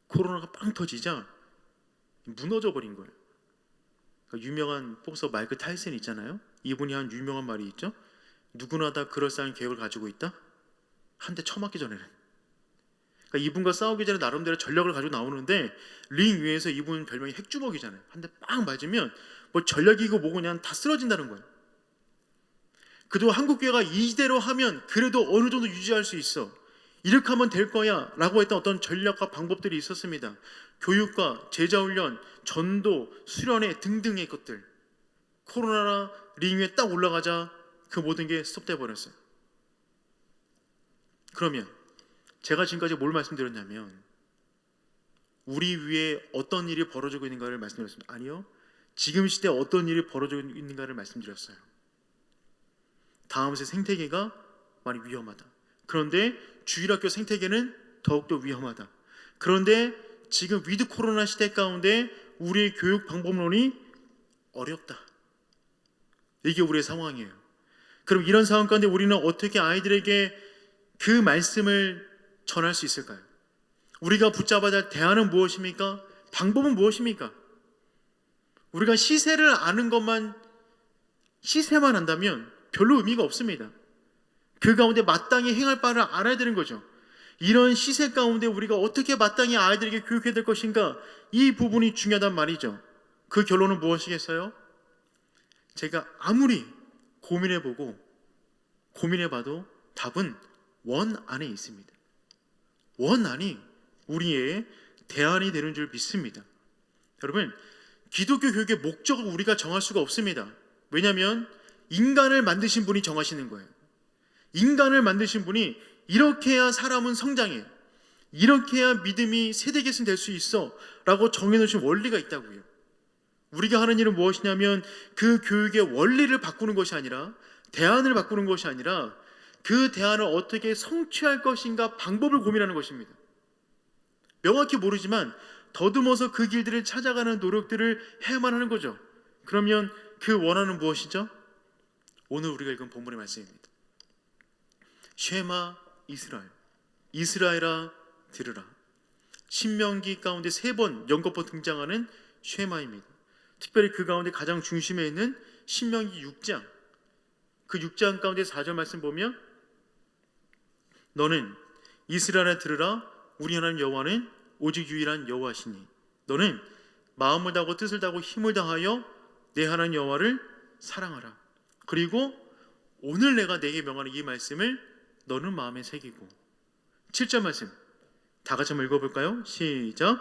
코로나가 빵 터지자 무너져 버린 거예요. 유명한 복서 마이크 타이슨 있잖아요. 이분이 한 유명한 말이 있죠. 누구나 다 그럴싸한 계획을 가지고 있다. 한 대 쳐맞기 전에는. 그러니까 이분과 싸우기 전에 나름대로 전략을 가지고 나오는데 링 위에서 이분 별명이 핵주먹이잖아요. 한 대 빵 맞으면 뭐 전략이고 뭐고 그냥 다 쓰러진다는 거예요. 그동안 한국교회가 이대로 하면 그래도 어느 정도 유지할 수 있어. 이렇게 하면 될 거야 라고 했던 어떤 전략과 방법들이 있었습니다. 교육과 제자훈련, 전도, 수련회 등등의 것들. 코로나 링 위에 딱 올라가자 그 모든 게 스톱돼 버렸어요. 그러면 제가 지금까지 뭘 말씀드렸냐면 우리 위에 어떤 일이 벌어지고 있는가를 말씀드렸습니다. 아니요, 지금 시대에 어떤 일이 벌어지고 있는가를 말씀드렸어요. 다음 세 생태계가 많이 위험하다. 그런데 주일학교 생태계는 더욱더 위험하다. 그런데 지금 위드 코로나 시대 가운데 우리의 교육 방법론이 어렵다. 이게 우리의 상황이에요. 그럼 이런 상황 가운데 우리는 어떻게 아이들에게 그 말씀을 전할 수 있을까요? 우리가 붙잡아야 할 대안은 무엇입니까? 방법은 무엇입니까? 우리가 시세를 아는 것만, 시세만 한다면 별로 의미가 없습니다. 그 가운데 마땅히 행할 바를 알아야 되는 거죠. 이런 시세 가운데 우리가 어떻게 마땅히 아이들에게 교육해야 될 것인가, 이 부분이 중요하단 말이죠. 그 결론은 무엇이겠어요? 제가 아무리 고민해봐도 답은 원 안에 있습니다. 원 안이 우리의 대안이 되는 줄 믿습니다. 여러분, 기독교 교육의 목적을 우리가 정할 수가 없습니다. 왜냐하면 인간을 만드신 분이 정하시는 거예요. 인간을 만드신 분이 이렇게 해야 사람은 성장해, 이렇게 해야 믿음이 세대 계승 될 수 있어 라고 정해놓으신 원리가 있다고요. 우리가 하는 일은 무엇이냐면 그 교육의 원리를 바꾸는 것이 아니라, 대안을 바꾸는 것이 아니라 그 대안을 어떻게 성취할 것인가 방법을 고민하는 것입니다. 명확히 모르지만 더듬어서 그 길들을 찾아가는 노력들을 해야만 하는 거죠. 그러면 그 원한은 무엇이죠? 오늘 우리가 읽은 본문의 말씀입니다. 쉐마 이스라엘, 이스라엘아 들으라. 신명기 가운데 3번 연거푸 등장하는 쉐마입니다. 특별히 그 가운데 가장 중심에 있는 신명기 6장, 그 6장 가운데 4절 말씀 보면, 너는 이스라엘아 들으라. 우리 하나님 여호와는 오직 유일한 여호와시니 너는 마음을 다하고 뜻을 다하고 힘을 다하여 내 하나님 여호와를 사랑하라. 그리고 오늘 내가 내게 명하는 이 말씀을 너는 마음에 새기고. 7절 말씀 다 같이 한번 읽어볼까요? 시작.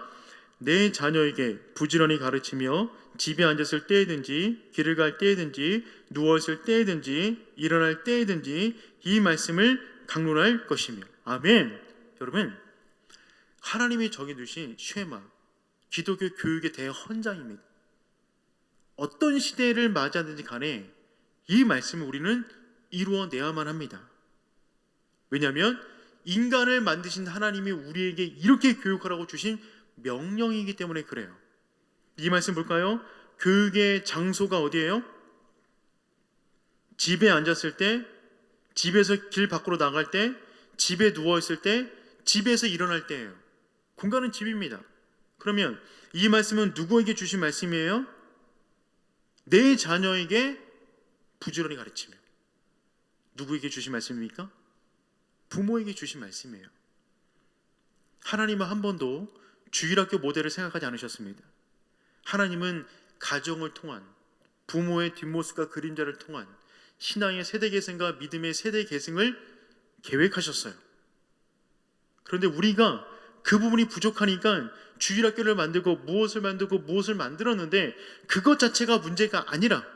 내 자녀에게 부지런히 가르치며 집에 앉았을 때에든지 길을 갈 때에든지 누웠을 때에든지 일어날 때에든지 이 말씀을 강론할 것이며. 아멘. 여러분, 하나님이 정해두신 쉐마, 기독교 교육의 대헌장입니다. 어떤 시대를 맞이하든지 간에 이 말씀을 우리는 이루어내야만 합니다. 왜냐하면 인간을 만드신 하나님이 우리에게 이렇게 교육하라고 주신 명령이기 때문에 그래요. 이 말씀 볼까요? 교육의 장소가 어디예요? 집에 앉았을 때, 집에서 길 밖으로 나갈 때, 집에 누워있을 때, 집에서 일어날 때예요. 공간은 집입니다. 그러면 이 말씀은 누구에게 주신 말씀이에요? 내 자녀에게 부지런히 가르치며. 누구에게 주신 말씀입니까? 부모에게 주신 말씀이에요. 하나님은 한 번도 주일학교 모델을 생각하지 않으셨습니다. 하나님은 가정을 통한, 부모의 뒷모습과 그림자를 통한 신앙의 세대 계승과 믿음의 세대 계승을 계획하셨어요. 그런데 우리가 그 부분이 부족하니까 주일학교를 만들고 무엇을 만들었는데 그것 자체가 문제가 아니라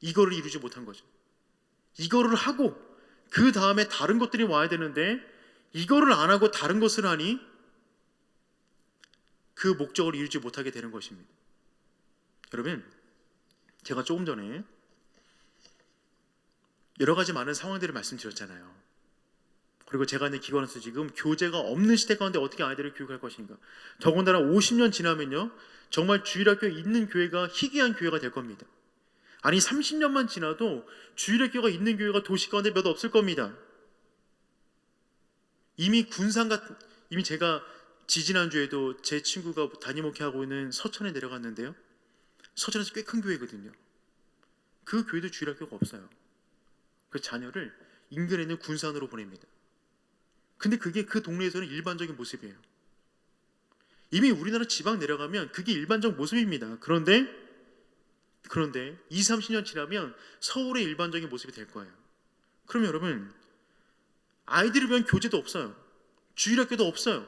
이거를 이루지 못한 거죠. 이거를 하고 그 다음에 다른 것들이 와야 되는데 이거를 안 하고 다른 것을 하니 그 목적을 이루지 못하게 되는 것입니다. 여러분, 제가 조금 전에 여러 가지 많은 상황들을 말씀드렸잖아요. 그리고 제가 있는 기관에서 지금 교재가 없는 시대 가운데 어떻게 아이들을 교육할 것인가. 더군다나 50년 지나면요, 정말 주일학교에 있는 교회가 희귀한 교회가 될 겁니다. 아니 30년만 지나도 주일학교가 있는 교회가 도시 가운데 몇 없을 겁니다. 이미 제가 지지난주에도 제 친구가 담임 목회하고 있는 서천에 내려갔는데요, 서천에서 꽤 큰 교회거든요. 그 교회도 주일학교가 없어요. 그 자녀를 인근에 있는 군산으로 보냅니다. 근데 그게 그 동네에서는 일반적인 모습이에요. 이미 우리나라 지방 내려가면 그게 일반적 모습입니다. 그런데 20, 30년 지나면 서울의 일반적인 모습이 될 거예요. 그럼 여러분, 아이들을 위한 교재도 없어요. 주일학교도 없어요.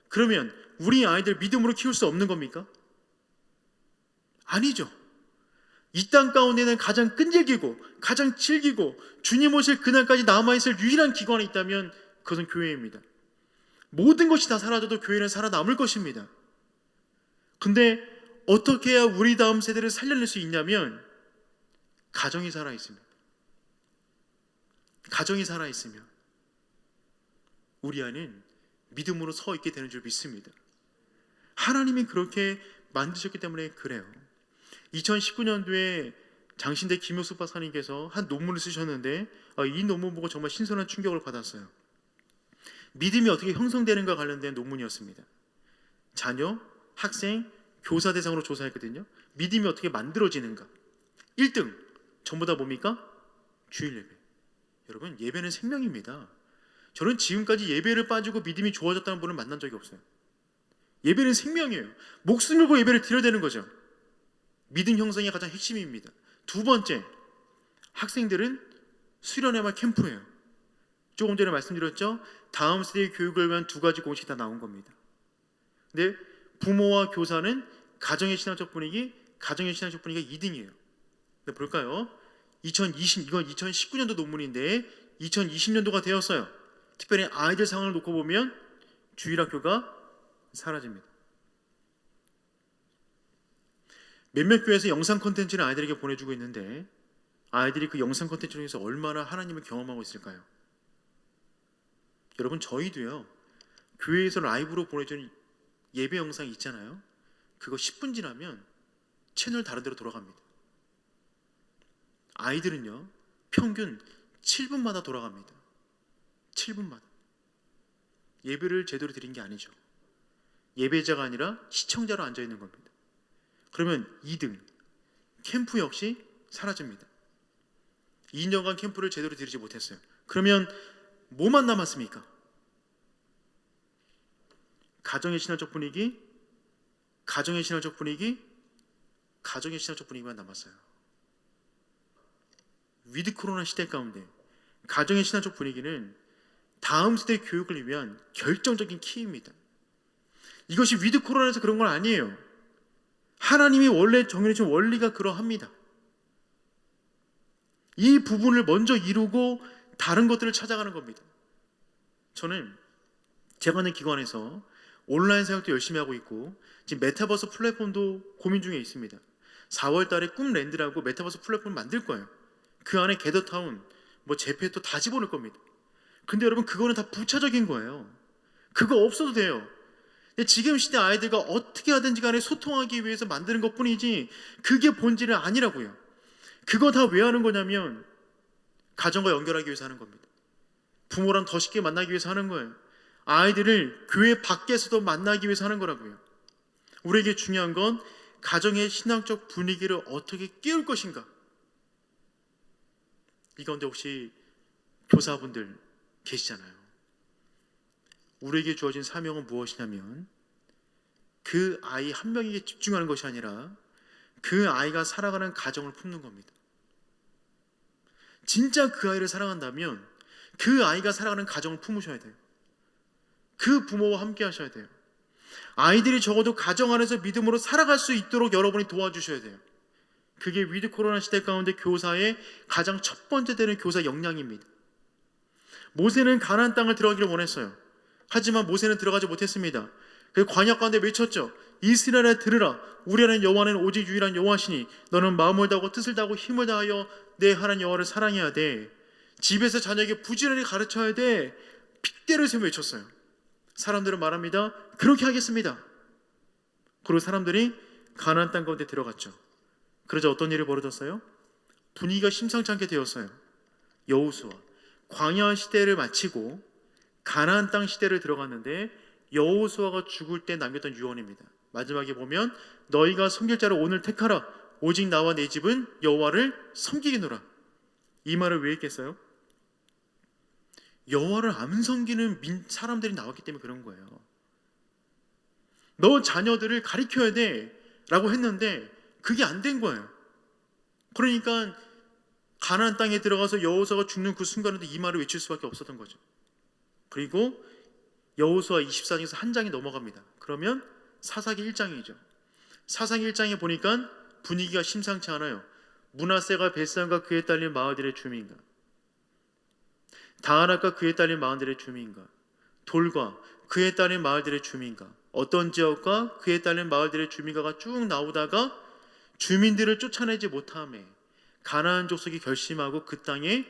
그러면 우리 아이들 믿음으로 키울 수 없는 겁니까? 아니죠. 이 땅 가운데는 가장 끈질기고 가장 질기고 주님 오실 그날까지 남아있을 유일한 기관이 있다면 그것은 교회입니다. 모든 것이 다 사라져도 교회는 살아남을 것입니다. 근데 어떻게 해야 우리 다음 세대를 살려낼 수 있냐면 가정이 살아있습니다. 가정이 살아있으면 우리 안은 믿음으로 서 있게 되는 줄 믿습니다. 하나님이 그렇게 만드셨기 때문에 그래요. 2019년도에 장신대 김효숙 박사님께서 한 논문을 쓰셨는데 이 논문 보고 정말 신선한 충격을 받았어요. 믿음이 어떻게 형성되는가 관련된 논문이었습니다. 자녀, 학생, 교사 대상으로 조사했거든요. 믿음이 어떻게 만들어지는가. 1등 전부 다 뭡니까? 주일 예배. 여러분, 예배는 생명입니다. 저는 지금까지 예배를 빠지고 믿음이 좋아졌다는 분을 만난 적이 없어요. 예배는 생명이에요. 목숨을 걸고 예배를 드려야 되는 거죠. 믿음 형성의 가장 핵심입니다. 두 번째, 학생들은 수련회와 캠프예요. 조금 전에 말씀드렸죠. 다음 세대의 교육을 위한 두 가지 공식이 다 나온 겁니다. 근데 부모와 교사는 가정의 신앙적 분위기, 가정의 신앙적 분위기가 2등이에요. 근데 볼까요? 이건 2019년도 논문인데 2020년도가 되었어요. 특별히 아이들 상황을 놓고 보면 주일학교가 사라집니다. 몇몇 교회에서 영상 콘텐츠를 아이들에게 보내주고 있는데 아이들이 그 영상 콘텐츠 중에서 얼마나 하나님을 경험하고 있을까요? 여러분, 저희도요, 교회에서 라이브로 보내주는 예배 영상 있잖아요. 그거 10분 지나면 채널 다른 데로 돌아갑니다. 아이들은요, 평균 7분마다 돌아갑니다. 7분마다. 예배를 제대로 드린 게 아니죠. 예배자가 아니라 시청자로 앉아 있는 겁니다. 그러면 2등, 캠프 역시 사라집니다. 2년간 캠프를 제대로 드리지 못했어요. 그러면 뭐만 남았습니까? 가정의 신앙적 분위기, 가정의 신앙적 분위기, 가정의 신앙적 분위기만 남았어요. 위드 코로나 시대 가운데 가정의 신앙적 분위기는 다음 세대 교육을 위한 결정적인 키입니다. 이것이 위드 코로나에서 그런 건 아니에요. 하나님이 원래 정해주신 원리가 그러합니다. 이 부분을 먼저 이루고 다른 것들을 찾아가는 겁니다. 저는 제가 있는 기관에서 온라인 사역도 열심히 하고 있고 지금 메타버스 플랫폼도 고민 중에 있습니다. 4월 달에 꿈랜드라고 메타버스 플랫폼을 만들 거예요. 그 안에 게더타운, 제페토 다 집어넣을 겁니다. 근데 여러분, 그거는 다 부차적인 거예요. 그거 없어도 돼요. 근데 지금 시대 아이들과 어떻게 하든지 간에 소통하기 위해서 만드는 것뿐이지 그게 본질은 아니라고요. 그거 다 왜 하는 거냐면 가정과 연결하기 위해서 하는 겁니다. 부모랑 더 쉽게 만나기 위해서 하는 거예요. 아이들을 교회 밖에서도 만나기 위해서 하는 거라고요. 우리에게 중요한 건 가정의 신앙적 분위기를 어떻게 깨울 것인가. 이 가운데 혹시 교사분들 계시잖아요. 우리에게 주어진 사명은 무엇이냐면 그 아이 한 명에게 집중하는 것이 아니라 그 아이가 살아가는 가정을 품는 겁니다. 진짜 그 아이를 사랑한다면 그 아이가 살아가는 가정을 품으셔야 돼요. 그 부모와 함께 하셔야 돼요. 아이들이 적어도 가정 안에서 믿음으로 살아갈 수 있도록 여러분이 도와주셔야 돼요. 그게 위드 코로나 시대 가운데 교사의 가장 첫 번째 되는 교사 역량입니다. 모세는 가나안 땅을 들어가기를 원했어요. 하지만 모세는 들어가지 못했습니다. 그 광야 가운데 외쳤죠. 이스라엘아 들으라. 우리 하나님 여호와는 오직 유일한 여호와시니 너는 마음을 다하고 뜻을 다하고 힘을 다하여 내 하나님 여호와를 사랑해야 돼. 집에서 자녀에게 부지런히 가르쳐야 돼. 핏대를 세우며 외쳤어요. 사람들은 말합니다. 그렇게 하겠습니다. 그리고 사람들이 가나안 땅 가운데 들어갔죠. 그러자 어떤 일이 벌어졌어요? 분위기가 심상치 않게 되었어요. 여호수아 광야 시대를 마치고 가나안 땅 시대를 들어갔는데 여호수아가 죽을 때 남겼던 유언입니다. 마지막에 보면 너희가 섬길 자를 오늘 택하라. 오직 나와 내 집은 여호와를 섬기겠노라. 이 말을 왜 했겠어요? 여호와를 안 섬기는 사람들이 나왔기 때문에 그런 거예요. 너 자녀들을 가리켜야 돼 라고 했는데 그게 안 된 거예요. 그러니까 가나안 땅에 들어가서 여호수아가 죽는 그 순간에도 이 말을 외칠 수밖에 없었던 거죠. 그리고 여호수아 24장에서 한 장이 넘어갑니다. 그러면 사사기 1장이죠. 사사기 1장에 보니까 분위기가 심상치 않아요. 므낫세가 벳산과 그에 딸린 마을들의 주민과 다하락과 그에 딸린 마을들의 주민과 돌과 그에 딸린 마을들의 주민과 어떤 지역과 그에 딸린 마을들의 주민가가 쭉 나오다가 주민들을 쫓아내지 못함에 가나안 족속이 결심하고 그 땅에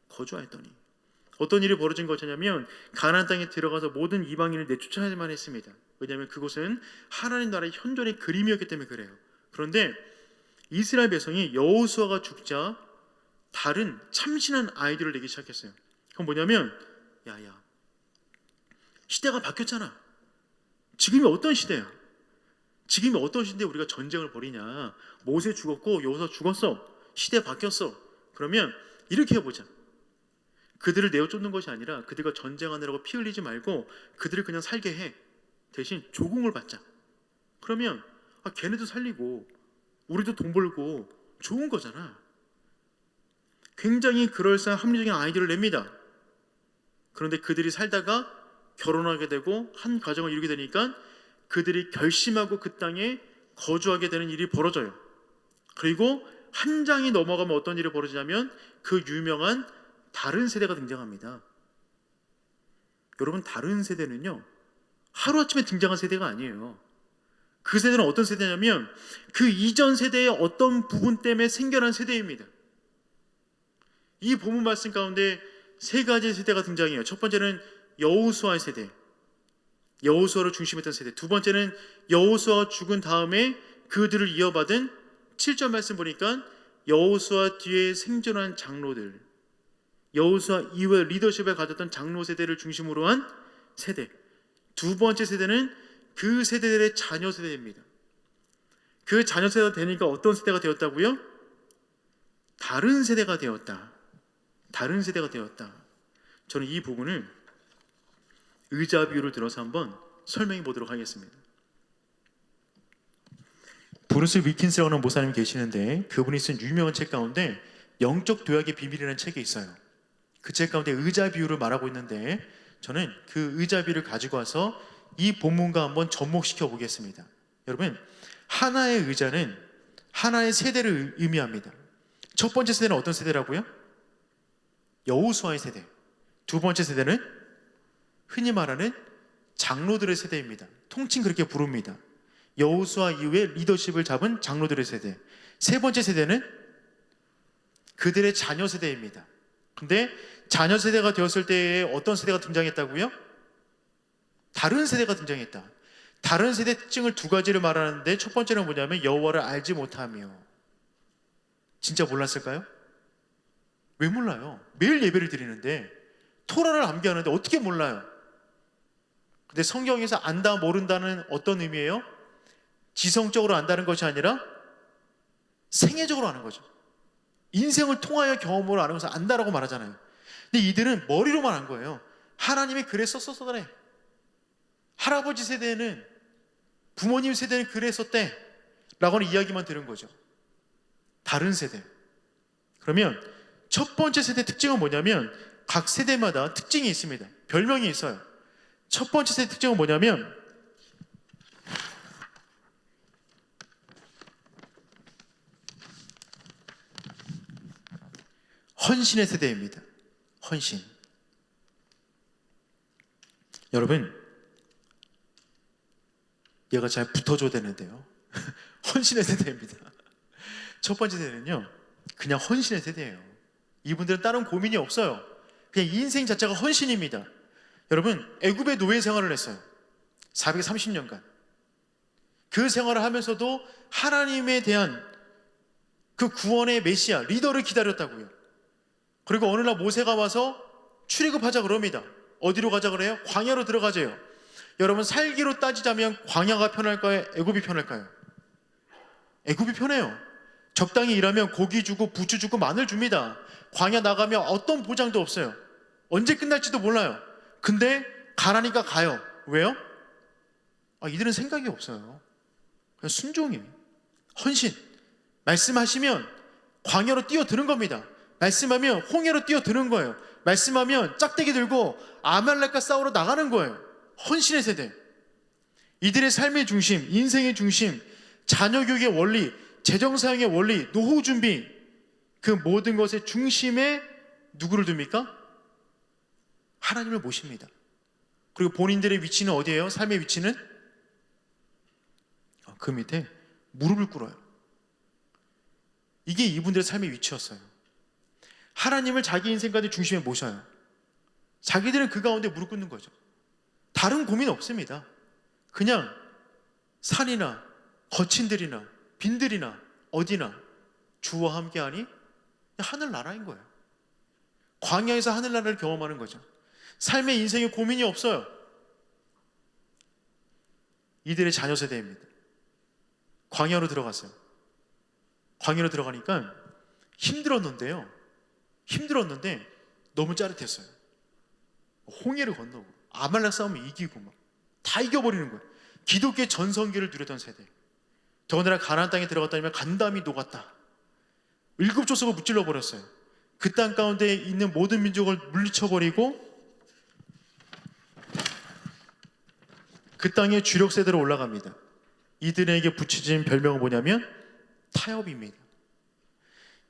거주하였더니 어떤 일이 벌어진 것이냐면 가나안 땅에 들어가서 모든 이방인을 내쫓아야만 했습니다. 왜냐하면 그곳은 하나님 나라의 현존의 그림이었기 때문에 그래요. 그런데 이스라엘 백성이 여호수아가 죽자 다른 참신한 아이디어를 내기 시작했어요. 그건 뭐냐면 야야 시대가 바뀌었잖아. 지금이 어떤 시대야? 지금이 어떤 시대에 우리가 전쟁을 벌이냐? 모세 죽었고 여호수아 죽었어. 시대 바뀌었어. 그러면 이렇게 해보자. 그들을 내어 쫓는 것이 아니라 그들과 전쟁하느라고 피 흘리지 말고 그들을 그냥 살게 해. 대신 조공을 받자. 그러면 걔네도 살리고 우리도 돈 벌고 좋은 거잖아. 굉장히 그럴싸한 합리적인 아이디어를 냅니다. 그런데 그들이 살다가 결혼하게 되고 한 가정을 이루게 되니까 그들이 결심하고 그 땅에 거주하게 되는 일이 벌어져요. 그리고 한 장이 넘어가면 어떤 일이 벌어지냐면 그 유명한 다른 세대가 등장합니다. 여러분, 다른 세대는요, 하루아침에 등장한 세대가 아니에요. 그 세대는 어떤 세대냐면 그 이전 세대의 어떤 부분 때문에 생겨난 세대입니다. 이 본문 말씀 가운데 세 가지 세대가 등장해요. 첫 번째는 여호수아의 세대, 여호수아를 중심했던 세대. 두 번째는 여호수아가 죽은 다음에 그들을 이어받은 7절 말씀 보니까 여호수아 뒤에 생존한 장로들, 여호수아 이후에 리더십을 가졌던 장로 세대를 중심으로 한 세대. 두 번째 세대는 그 세대들의 자녀 세대입니다. 그 자녀 세대가 되니까 어떤 세대가 되었다고요? 다른 세대가 되었다. 다른 세대가 되었다. 저는 이 부분을 의자 비유를 들어서 한번 설명해 보도록 하겠습니다. 브루스 위킨스라는 목사님이 계시는데 그분이 쓴 유명한 책 가운데 영적 도약의 비밀이라는 책이 있어요. 그 책 가운데 의자 비유를 말하고 있는데 저는 그 의자 비유를 가지고 와서 이 본문과 한번 접목시켜 보겠습니다. 여러분, 하나의 의자는 하나의 세대를 의미합니다. 첫 번째 세대는 어떤 세대라고요? 여호수아의 세대. 두 번째 세대는 흔히 말하는 장로들의 세대입니다. 통칭 그렇게 부릅니다. 여호수아 이후에 리더십을 잡은 장로들의 세대. 세 번째 세대는 그들의 자녀 세대입니다. 근데 자녀 세대가 되었을 때에 어떤 세대가 등장했다고요? 다른 세대가 등장했다. 다른 세대 특징을 두 가지를 말하는데 첫 번째는 뭐냐면 여호와를 알지 못하며. 진짜 몰랐을까요? 왜 몰라요? 매일 예배를 드리는데 토라를 암기하는데 어떻게 몰라요? 근데 성경에서 안다 모른다는 어떤 의미예요? 지성적으로 안다는 것이 아니라 생애적으로 아는 거죠. 인생을 통하여 경험으로 아는 것을 안다라고 말하잖아요. 근데 이들은 머리로만 안 거예요. 하나님이 그랬었어 그래. 할아버지 세대는, 부모님 세대는 그랬었대 라고는 이야기만 들은 거죠. 다른 세대. 그러면 첫 번째 세대 특징은 뭐냐면 각 세대마다 특징이 있습니다. 별명이 있어요. 첫 번째 세대 특징은 뭐냐면 헌신의 세대입니다. 헌신. 여러분, 얘가 잘 붙어줘야 되는데요. 헌신의 세대입니다. 첫 번째 세대는요, 그냥 헌신의 세대예요. 이분들은 다른 고민이 없어요. 그냥 인생 자체가 헌신입니다. 여러분, 애굽의 노예 생활을 했어요. 430년간. 그 생활을 하면서도 하나님에 대한 그 구원의 메시아, 리더를 기다렸다고요. 그리고 어느 날 모세가 와서 출애굽하자 그럽니다. 어디로 가자 그래요? 광야로 들어가자요. 여러분, 살기로 따지자면 광야가 편할까요? 애굽이 편할까요? 애굽이 편해요. 적당히 일하면 고기 주고 부추 주고 마늘 줍니다. 광야 나가면 어떤 보장도 없어요. 언제 끝날지도 몰라요. 근데 가라니까 가요. 왜요? 이들은 생각이 없어요. 그냥 순종이에요. 헌신. 말씀하시면 광야로 뛰어드는 겁니다. 말씀하면 홍해로 뛰어드는 거예요. 말씀하면 짝대기 들고 아말렉과 싸우러 나가는 거예요. 헌신의 세대. 이들의 삶의 중심, 인생의 중심, 자녀 교육의 원리, 재정 사용의 원리, 노후 준비, 그 모든 것의 중심에 누구를 둡니까? 하나님을 모십니다. 그리고 본인들의 위치는 어디예요? 삶의 위치는 그 밑에 무릎을 꿇어요. 이게 이분들의 삶의 위치였어요. 하나님을 자기 인생 가운데 중심에 모셔요. 자기들은 그 가운데 무릎 꿇는 거죠. 다른 고민 없습니다. 그냥 산이나 거친들이나 빈들이나 어디나 주와 함께하니 하늘나라인 거예요. 광야에서 하늘나라를 경험하는 거죠. 삶의 인생에 고민이 없어요. 이들의 자녀 세대입니다. 광야로 들어갔어요. 광야로 들어가니까 힘들었는데 너무 짜릿했어요. 홍해를 건너고 아말렉 싸움을 이기고 막 다 이겨버리는 거예요. 기독교의 전성기를 누렸던 세대. 더군다나 가나안 땅에 들어갔다면 간담이 녹았다. 7족속을 무찔러 버렸어요. 그 땅 가운데 있는 모든 민족을 물리쳐버리고 그 땅의 주력 세대로 올라갑니다. 이들에게 붙여진 별명은 뭐냐면 타협입니다.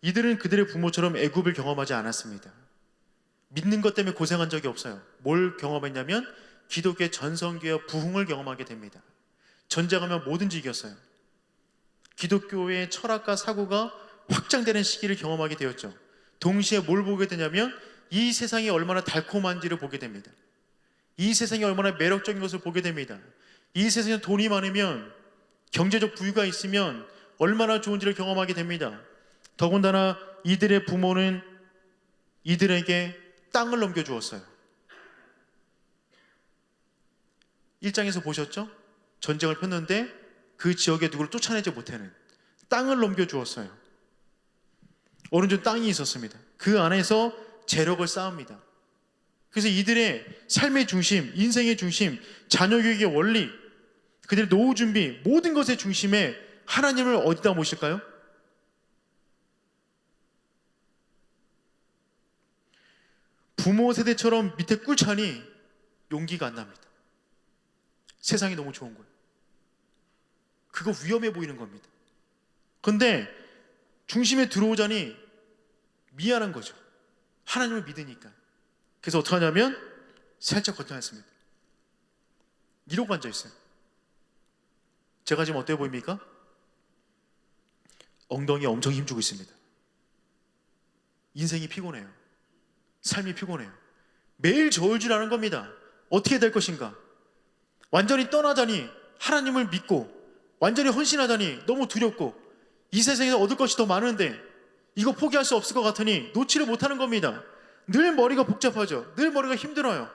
이들은 그들의 부모처럼 애굽을 경험하지 않았습니다. 믿는 것 때문에 고생한 적이 없어요. 뭘 경험했냐면 기독교의 전성기와 부흥을 경험하게 됩니다. 전쟁하면 뭐든지 이겼어요. 기독교의 철학과 사고가 확장되는 시기를 경험하게 되었죠. 동시에 뭘 보게 되냐면 이 세상이 얼마나 달콤한지를 보게 됩니다. 이 세상이 얼마나 매력적인 것을 보게 됩니다. 이 세상에 돈이 많으면, 경제적 부유가 있으면 얼마나 좋은지를 경험하게 됩니다. 더군다나 이들의 부모는 이들에게 땅을 넘겨주었어요. 1장에서 보셨죠? 전쟁을 폈는데 그 지역에 누구를 쫓아내지 못하는 땅을 넘겨주었어요. 어느 정도 땅이 있었습니다. 그 안에서 재력을 쌓습니다. 그래서 이들의 삶의 중심, 인생의 중심, 자녀교육의 원리, 그들의 노후 준비, 모든 것의 중심에 하나님을 어디다 모실까요? 부모 세대처럼 밑에 꿀차니 용기가 안 납니다. 세상이 너무 좋은 거예요. 그거 위험해 보이는 겁니다. 그런데 중심에 들어오자니 미안한 거죠. 하나님을 믿으니까. 그래서 어떻게 하냐면 살짝 거듭났습니다. 이러고 앉아 있어요. 제가 지금 어때 보입니까? 엉덩이에 엄청 힘주고 있습니다. 인생이 피곤해요. 삶이 피곤해요. 매일 저울질하는 겁니다. 어떻게 될 것인가? 완전히 떠나자니, 하나님을 믿고 완전히 헌신하자니 너무 두렵고, 이 세상에서 얻을 것이 더 많은데 이거 포기할 수 없을 것 같으니 놓지를 못하는 겁니다. 늘 머리가 복잡하죠. 늘 머리가 힘들어요.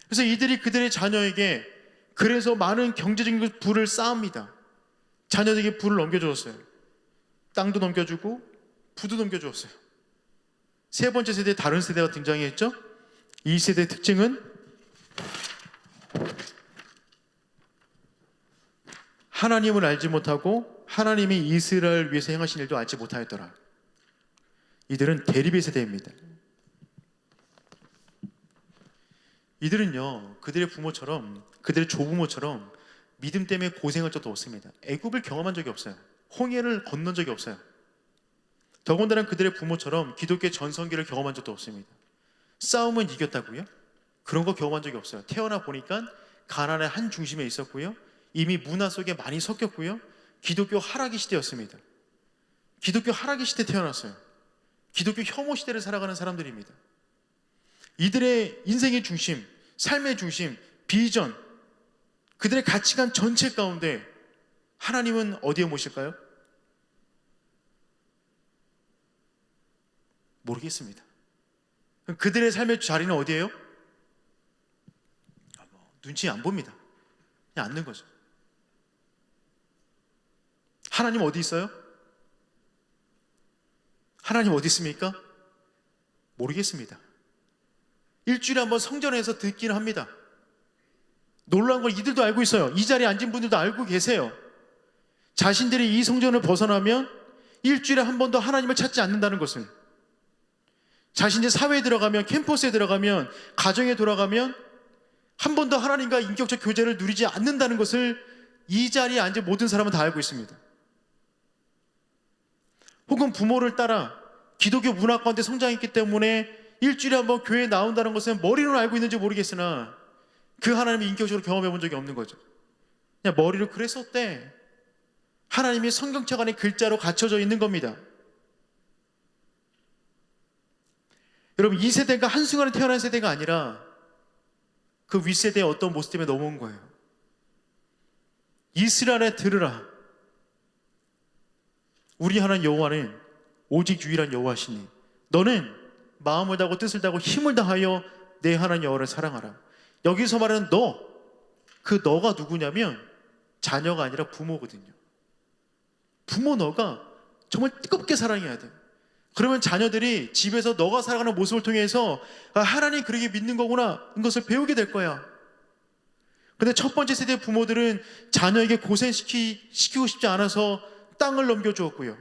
그래서 이들이 그들의 자녀에게 그래서 많은 경제적인 부를 쌓습니다. 자녀들에게 부를 넘겨주었어요. 땅도 넘겨주고 부도 넘겨주었어요. 세 번째 세대에 다른 세대가 등장했죠. 이 세대의 특징은 하나님을 알지 못하고 하나님이 이스라엘을 위해서 행하신 일도 알지 못하였더라. 이들은 대립의 세대입니다. 이들은요, 그들의 부모처럼, 그들의 조부모처럼 믿음 때문에 고생할 적도 없습니다. 애굽을 경험한 적이 없어요. 홍해를 건넌 적이 없어요. 더군다나 그들의 부모처럼 기독교의 전성기를 경험한 적도 없습니다. 싸움은 이겼다고요? 그런 거 경험한 적이 없어요. 태어나 보니까 가나안의 한 중심에 있었고요. 이미 문화 속에 많이 섞였고요. 기독교 하락의 시대였습니다. 기독교 하락의 시대에 태어났어요. 기독교 혐오 시대를 살아가는 사람들입니다. 이들의 인생의 중심, 삶의 중심, 비전, 그들의 가치관 전체 가운데 하나님은 어디에 모실까요? 모르겠습니다. 그들의 삶의 자리는 어디예요? 눈치 안 봅니다. 그냥 앉는 거죠. 하나님 어디 있어요? 하나님 어디 있습니까? 모르겠습니다. 일주일에 한번 성전에서 듣기는 합니다. 놀라운 걸 이들도 알고 있어요. 이 자리에 앉은 분들도 알고 계세요. 자신들이 이 성전을 벗어나면 일주일에 한 번도 하나님을 찾지 않는다는 것을, 자신의 사회에 들어가면, 캠퍼스에 들어가면, 가정에 돌아가면 한 번도 하나님과 인격적 교제를 누리지 않는다는 것을 이 자리에 앉은 모든 사람은 다 알고 있습니다. 혹은 부모를 따라 기독교 문화 가운데 성장했기 때문에 일주일에 한 번 교회에 나온다는 것은 머리로는 알고 있는지 모르겠으나 그 하나님을 인격적으로 경험해 본 적이 없는 거죠. 그냥 머리로 그랬었대. 하나님이 성경책 안에 글자로 갇혀져 있는 겁니다. 여러분, 이 세대가 한순간에 태어난 세대가 아니라 그 윗세대의 어떤 모습 때문에 넘어온 거예요. 이스라엘에 들으라. 우리 하나님 여호와는 오직 유일한 여호와시니 너는 마음을 다하고 뜻을 다하고 힘을 다하여 내 하나님 여호와를 사랑하라. 여기서 말하는 너, 그 너가 누구냐면 자녀가 아니라 부모거든요. 부모 너가 정말 뜨겁게 사랑해야 돼. 그러면 자녀들이 집에서 너가 살아가는 모습을 통해서 하나님 그렇게 믿는 거구나 이런 것을 배우게 될 거야. 근데 첫 번째 세대 부모들은 자녀에게 고생시키고 싶지 않아서 땅을 넘겨주었고요.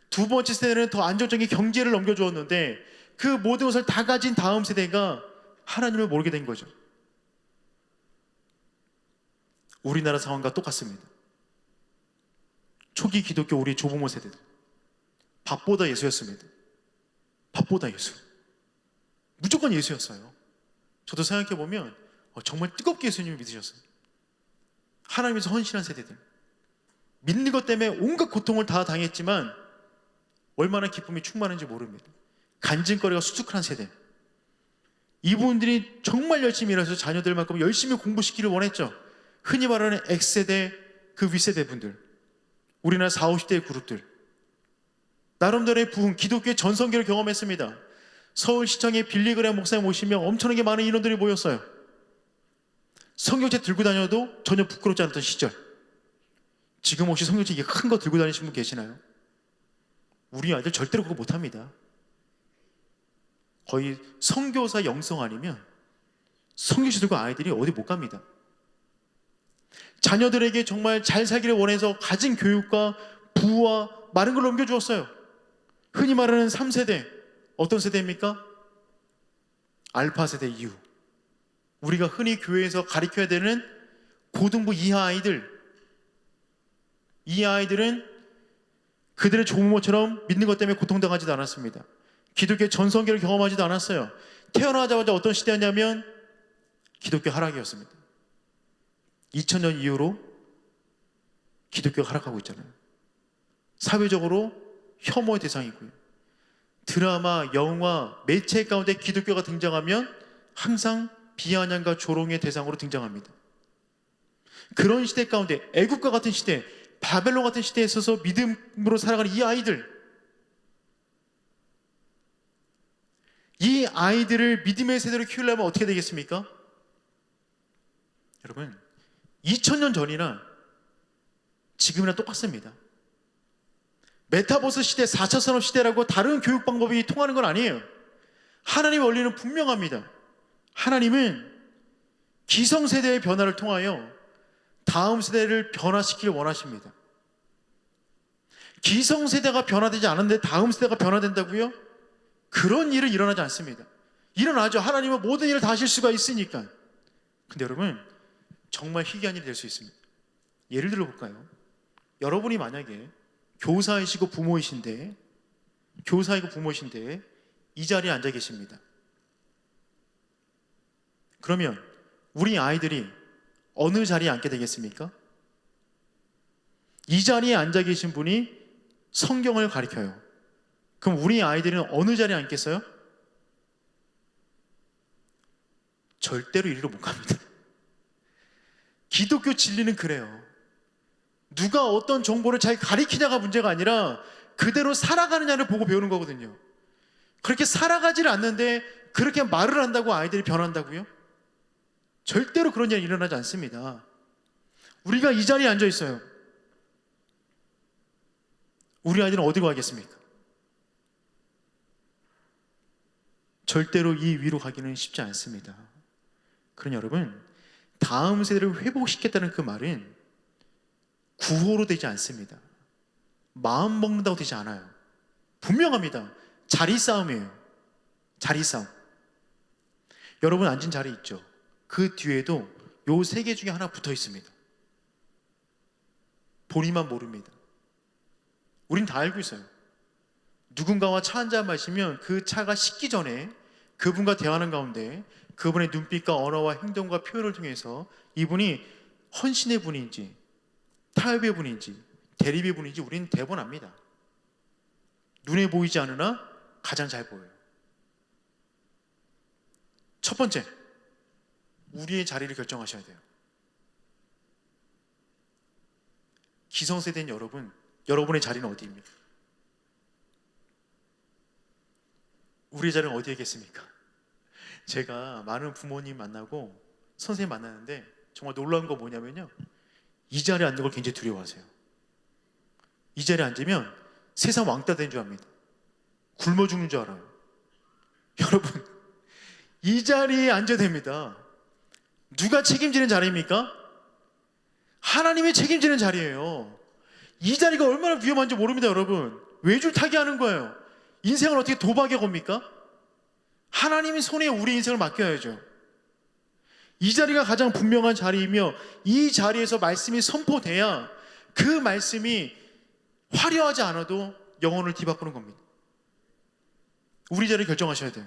두 번째 세대는 더 안정적인 경제를 넘겨주었는데 그 모든 것을 다 가진 다음 세대가 하나님을 모르게 된 거죠. 우리나라 상황과 똑같습니다. 초기 기독교 우리 조부모 세대들 밥보다 예수였습니다. 밥보다 예수. 무조건 예수였어요. 저도 생각해보면 정말 뜨겁게 예수님을 믿으셨어요. 하나님에서 헌신한 세대들. 믿는 것 때문에 온갖 고통을 다 당했지만 얼마나 기쁨이 충만한지 모릅니다. 간증거리가 수두룩한 세대. 이분들이 정말 열심히 일해서 자녀들만큼 열심히 공부시키기를 원했죠. 흔히 말하는 X세대, 그 윗세대 분들, 우리나라 40, 50대의 그룹들, 나름대로의 부흥, 기독교의 전성기를 경험했습니다. 서울시청에 빌리그레엄 목사님 오시면 엄청나게 많은 인원들이 모였어요. 성경책 들고 다녀도 전혀 부끄럽지 않았던 시절. 지금 혹시 성경책 큰 거 들고 다니시는 분 계시나요? 우리 아이들 절대로 그거 못합니다. 거의 선교사 영성 아니면 성경책 들고 아이들이 어디 못 갑니다. 자녀들에게 정말 잘 살기를 원해서 가진 교육과 부와 많은 걸 넘겨주었어요. 흔히 말하는 3세대, 어떤 세대입니까? 알파 세대 이후. 우리가 흔히 교회에서 가르쳐야 되는 고등부 이하 아이들, 이 아이들은 그들의 조부모처럼 믿는 것 때문에 고통당하지도 않았습니다. 기독교의 전성기를 경험하지도 않았어요. 태어나자마자 어떤 시대였냐면 기독교 하락이었습니다. 2000년 이후로 기독교가 하락하고 있잖아요. 사회적으로 혐오의 대상이고요. 드라마, 영화, 매체 가운데 기독교가 등장하면 항상 비아냥과 조롱의 대상으로 등장합니다. 그런 시대 가운데 애국과 같은 시대, 바벨론 같은 시대에 있어서 믿음으로 살아가는 이 아이들을 믿음의 세대로 키우려면 어떻게 되겠습니까? 여러분, 2000년 전이나 지금이나 똑같습니다. 메타버스 시대, 4차 산업 시대라고 다른 교육 방법이 통하는 건 아니에요. 하나님의 원리는 분명합니다. 하나님은 기성세대의 변화를 통하여 다음 세대를 변화시키길 원하십니다. 기성세대가 변화되지 않았는데 다음 세대가 변화된다고요? 그런 일은 일어나지 않습니다. 일어나죠. 하나님은 모든 일을 다 하실 수가 있으니까. 근데 여러분, 정말 희귀한 일이 될 수 있습니다. 예를 들어 볼까요? 여러분이 만약에 교사이시고 부모이신데 이 자리에 앉아 계십니다. 그러면 우리 아이들이 어느 자리에 앉게 되겠습니까? 이 자리에 앉아 계신 분이 성경을 가르쳐요. 그럼 우리 아이들은 어느 자리에 앉겠어요? 절대로 이리로 못 갑니다. 기독교 진리는 그래요. 누가 어떤 정보를 잘 가르치냐가 문제가 아니라 그대로 살아가느냐를 보고 배우는 거거든요. 그렇게 살아가지를 않는데 그렇게 말을 한다고 아이들이 변한다고요? 절대로 그런 일이 일어나지 않습니다. 우리가 이 자리에 앉아 있어요. 우리 아이들은 어디로 가겠습니까? 절대로 이 위로 가기는 쉽지 않습니다. 그러니 여러분, 다음 세대를 회복시켰다는 그 말은 구호로 되지 않습니다. 마음 먹는다고 되지 않아요. 분명합니다. 자리 싸움이에요. 자리 싸움. 여러분 앉은 자리 있죠? 그 뒤에도 요 세 개 중에 하나 붙어 있습니다. 본인만 모릅니다. 우린 다 알고 있어요. 누군가와 차 한잔 마시면 그 차가 식기 전에 그분과 대화하는 가운데 그분의 눈빛과 언어와 행동과 표현을 통해서 이분이 헌신의 분인지 타협의 분인지 대립의 분인지 우리는 대본 압니다. 눈에 보이지 않으나 가장 잘 보여요. 첫 번째, 우리의 자리를 결정하셔야 돼요. 기성세대인 여러분, 여러분의 자리는 어디입니까? 우리의 자리는 어디에겠습니까? 제가 많은 부모님 만나고 선생님 만나는데 정말 놀라운 거 뭐냐면요, 이 자리에 앉는 걸 굉장히 두려워하세요. 이 자리에 앉으면 세상 왕따 된 줄 압니다. 굶어 죽는 줄 알아요. 여러분, 이 자리에 앉아야 됩니다. 누가 책임지는 자리입니까? 하나님이 책임지는 자리예요. 이 자리가 얼마나 위험한지 모릅니다, 여러분. 외줄타기 하는 거예요. 인생을 어떻게 도박에 겁니까? 하나님의 손에 우리 인생을 맡겨야죠. 이 자리가 가장 분명한 자리이며 이 자리에서 말씀이 선포돼야 그 말씀이 화려하지 않아도 영혼을 뒤바꾸는 겁니다. 우리 자리를 결정하셔야 돼요.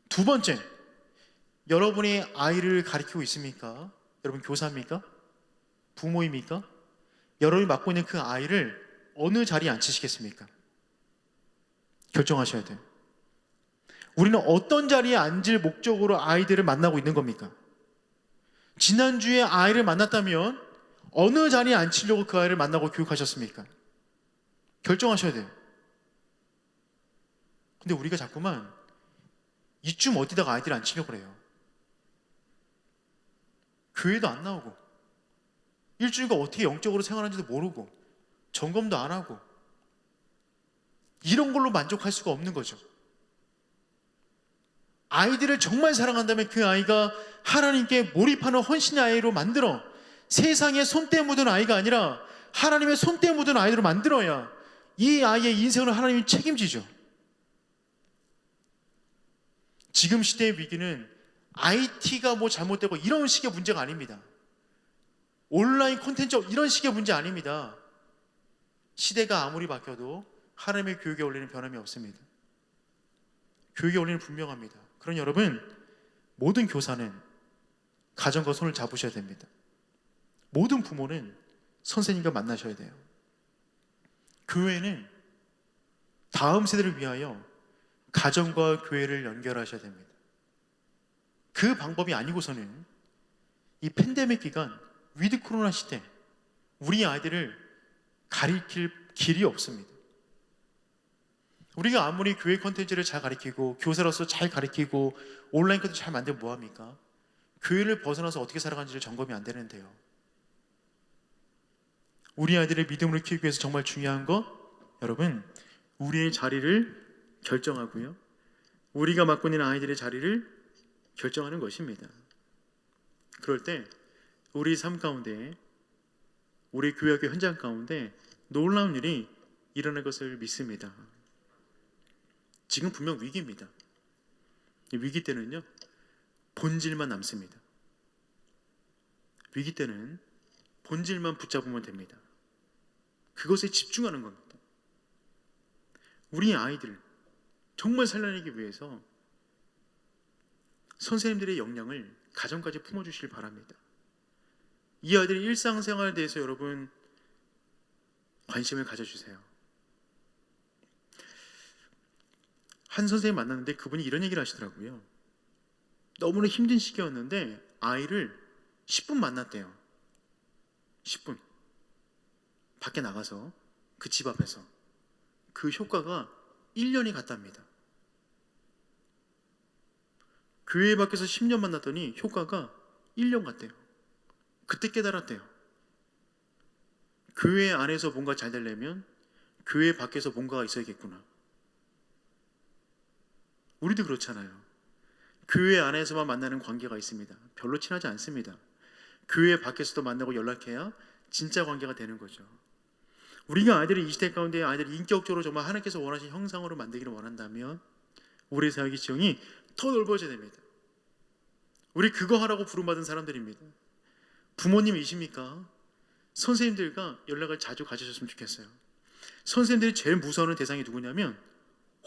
두 번째, 여러분이 아이를 가르치고 있습니까? 여러분 교사입니까? 부모입니까? 여러분이 맡고 있는 그 아이를 어느 자리에 앉히시겠습니까? 결정하셔야 돼요. 우리는 어떤 자리에 앉을 목적으로 아이들을 만나고 있는 겁니까? 지난주에 아이를 만났다면 어느 자리에 앉히려고 그 아이를 만나고 교육하셨습니까? 결정하셔야 돼요. 근데 우리가 자꾸만 이쯤 어디다가 아이들을 앉히려고 그래요. 교회도 안 나오고 일주일간 어떻게 영적으로 생활하는지도 모르고 점검도 안 하고 이런 걸로 만족할 수가 없는 거죠. 아이들을 정말 사랑한다면 그 아이가 하나님께 몰입하는 헌신의 아이로 만들어 세상에 손때 묻은 아이가 아니라 하나님의 손때 묻은 아이로 만들어야 이 아이의 인생을 하나님이 책임지죠. 지금 시대의 위기는 IT가 뭐 잘못되고 이런 식의 문제가 아닙니다. 온라인 콘텐츠 이런 식의 문제 아닙니다. 시대가 아무리 바뀌어도 하나님의 교육의 원리는 변함이 없습니다. 교육의 원리는 분명합니다. 그러니 여러분, 모든 교사는 가정과 손을 잡으셔야 됩니다. 모든 부모는 선생님과 만나셔야 돼요. 교회는 다음 세대를 위하여 가정과 교회를 연결하셔야 됩니다. 그 방법이 아니고서는 이 팬데믹 기간, 위드 코로나 시대 우리 아이들을 가르칠 길이 없습니다. 우리가 아무리 교회 콘텐츠를 잘 가르치고 교사로서 잘 가르치고 온라인 콘텐츠 잘 만들면 뭐합니까? 교회를 벗어나서 어떻게 살아가는지를 점검이 안 되는데요. 우리 아이들의 믿음으로 키우기 위해서 정말 중요한 거, 여러분, 우리의 자리를 결정하고요, 우리가 맡고 있는 아이들의 자리를 결정하는 것입니다. 그럴 때 우리 삶 가운데, 우리 교회학교 현장 가운데 놀라운 일이 일어날 것을 믿습니다. 지금 분명 위기입니다. 위기 때는요, 본질만 남습니다. 위기 때는 본질만 붙잡으면 됩니다. 그것에 집중하는 겁니다. 우리 아이들 정말 살려내기 위해서 선생님들의 역량을 가정까지 품어주시길 바랍니다. 이 아이들의 일상생활에 대해서 여러분 관심을 가져주세요. 한 선생님 만났는데 그분이 이런 얘기를 하시더라고요. 너무나 힘든 시기였는데 아이를 10분 만났대요. 10분. 밖에 나가서 그 집 앞에서 그 효과가 1년이 갔답니다. 교회 밖에서 10년 만났더니 효과가 1년 갔대요. 그때 깨달았대요. 교회 안에서 뭔가 잘 되려면 교회 밖에서 뭔가가 있어야겠구나. 우리도 그렇잖아요. 교회 안에서만 만나는 관계가 있습니다. 별로 친하지 않습니다. 교회 밖에서도 만나고 연락해야 진짜 관계가 되는 거죠. 우리가 아이들을 이 시대 가운데 아이들을 인격적으로 정말 하나님께서 원하신 형상으로 만들기를 원한다면 우리 사역의 지형이 더 넓어져야 됩니다. 우리 그거 하라고 부름받은 사람들입니다. 부모님이십니까? 선생님들과 연락을 자주 가지셨으면 좋겠어요. 선생님들이 제일 무서워하는 대상이 누구냐면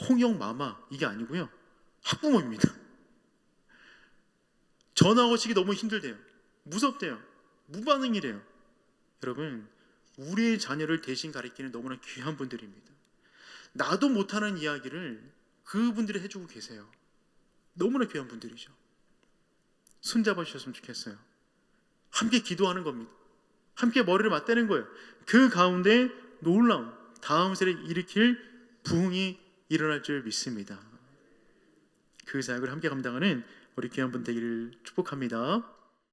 홍역 마마 이게 아니고요, 학부모입니다. 전화 오시기 너무 힘들대요. 무섭대요. 무반응이래요. 여러분, 우리의 자녀를 대신 가르치는 너무나 귀한 분들입니다. 나도 못하는 이야기를 그분들이 해주고 계세요. 너무나 귀한 분들이죠. 손잡아 주셨으면 좋겠어요. 함께 기도하는 겁니다. 함께 머리를 맞대는 거예요. 그 가운데 놀라운 다음 세대를 일으킬 부흥이 일어날 줄 믿습니다. 그 사역을 함께 감당하는 우리 귀한 분 되기를 축복합니다.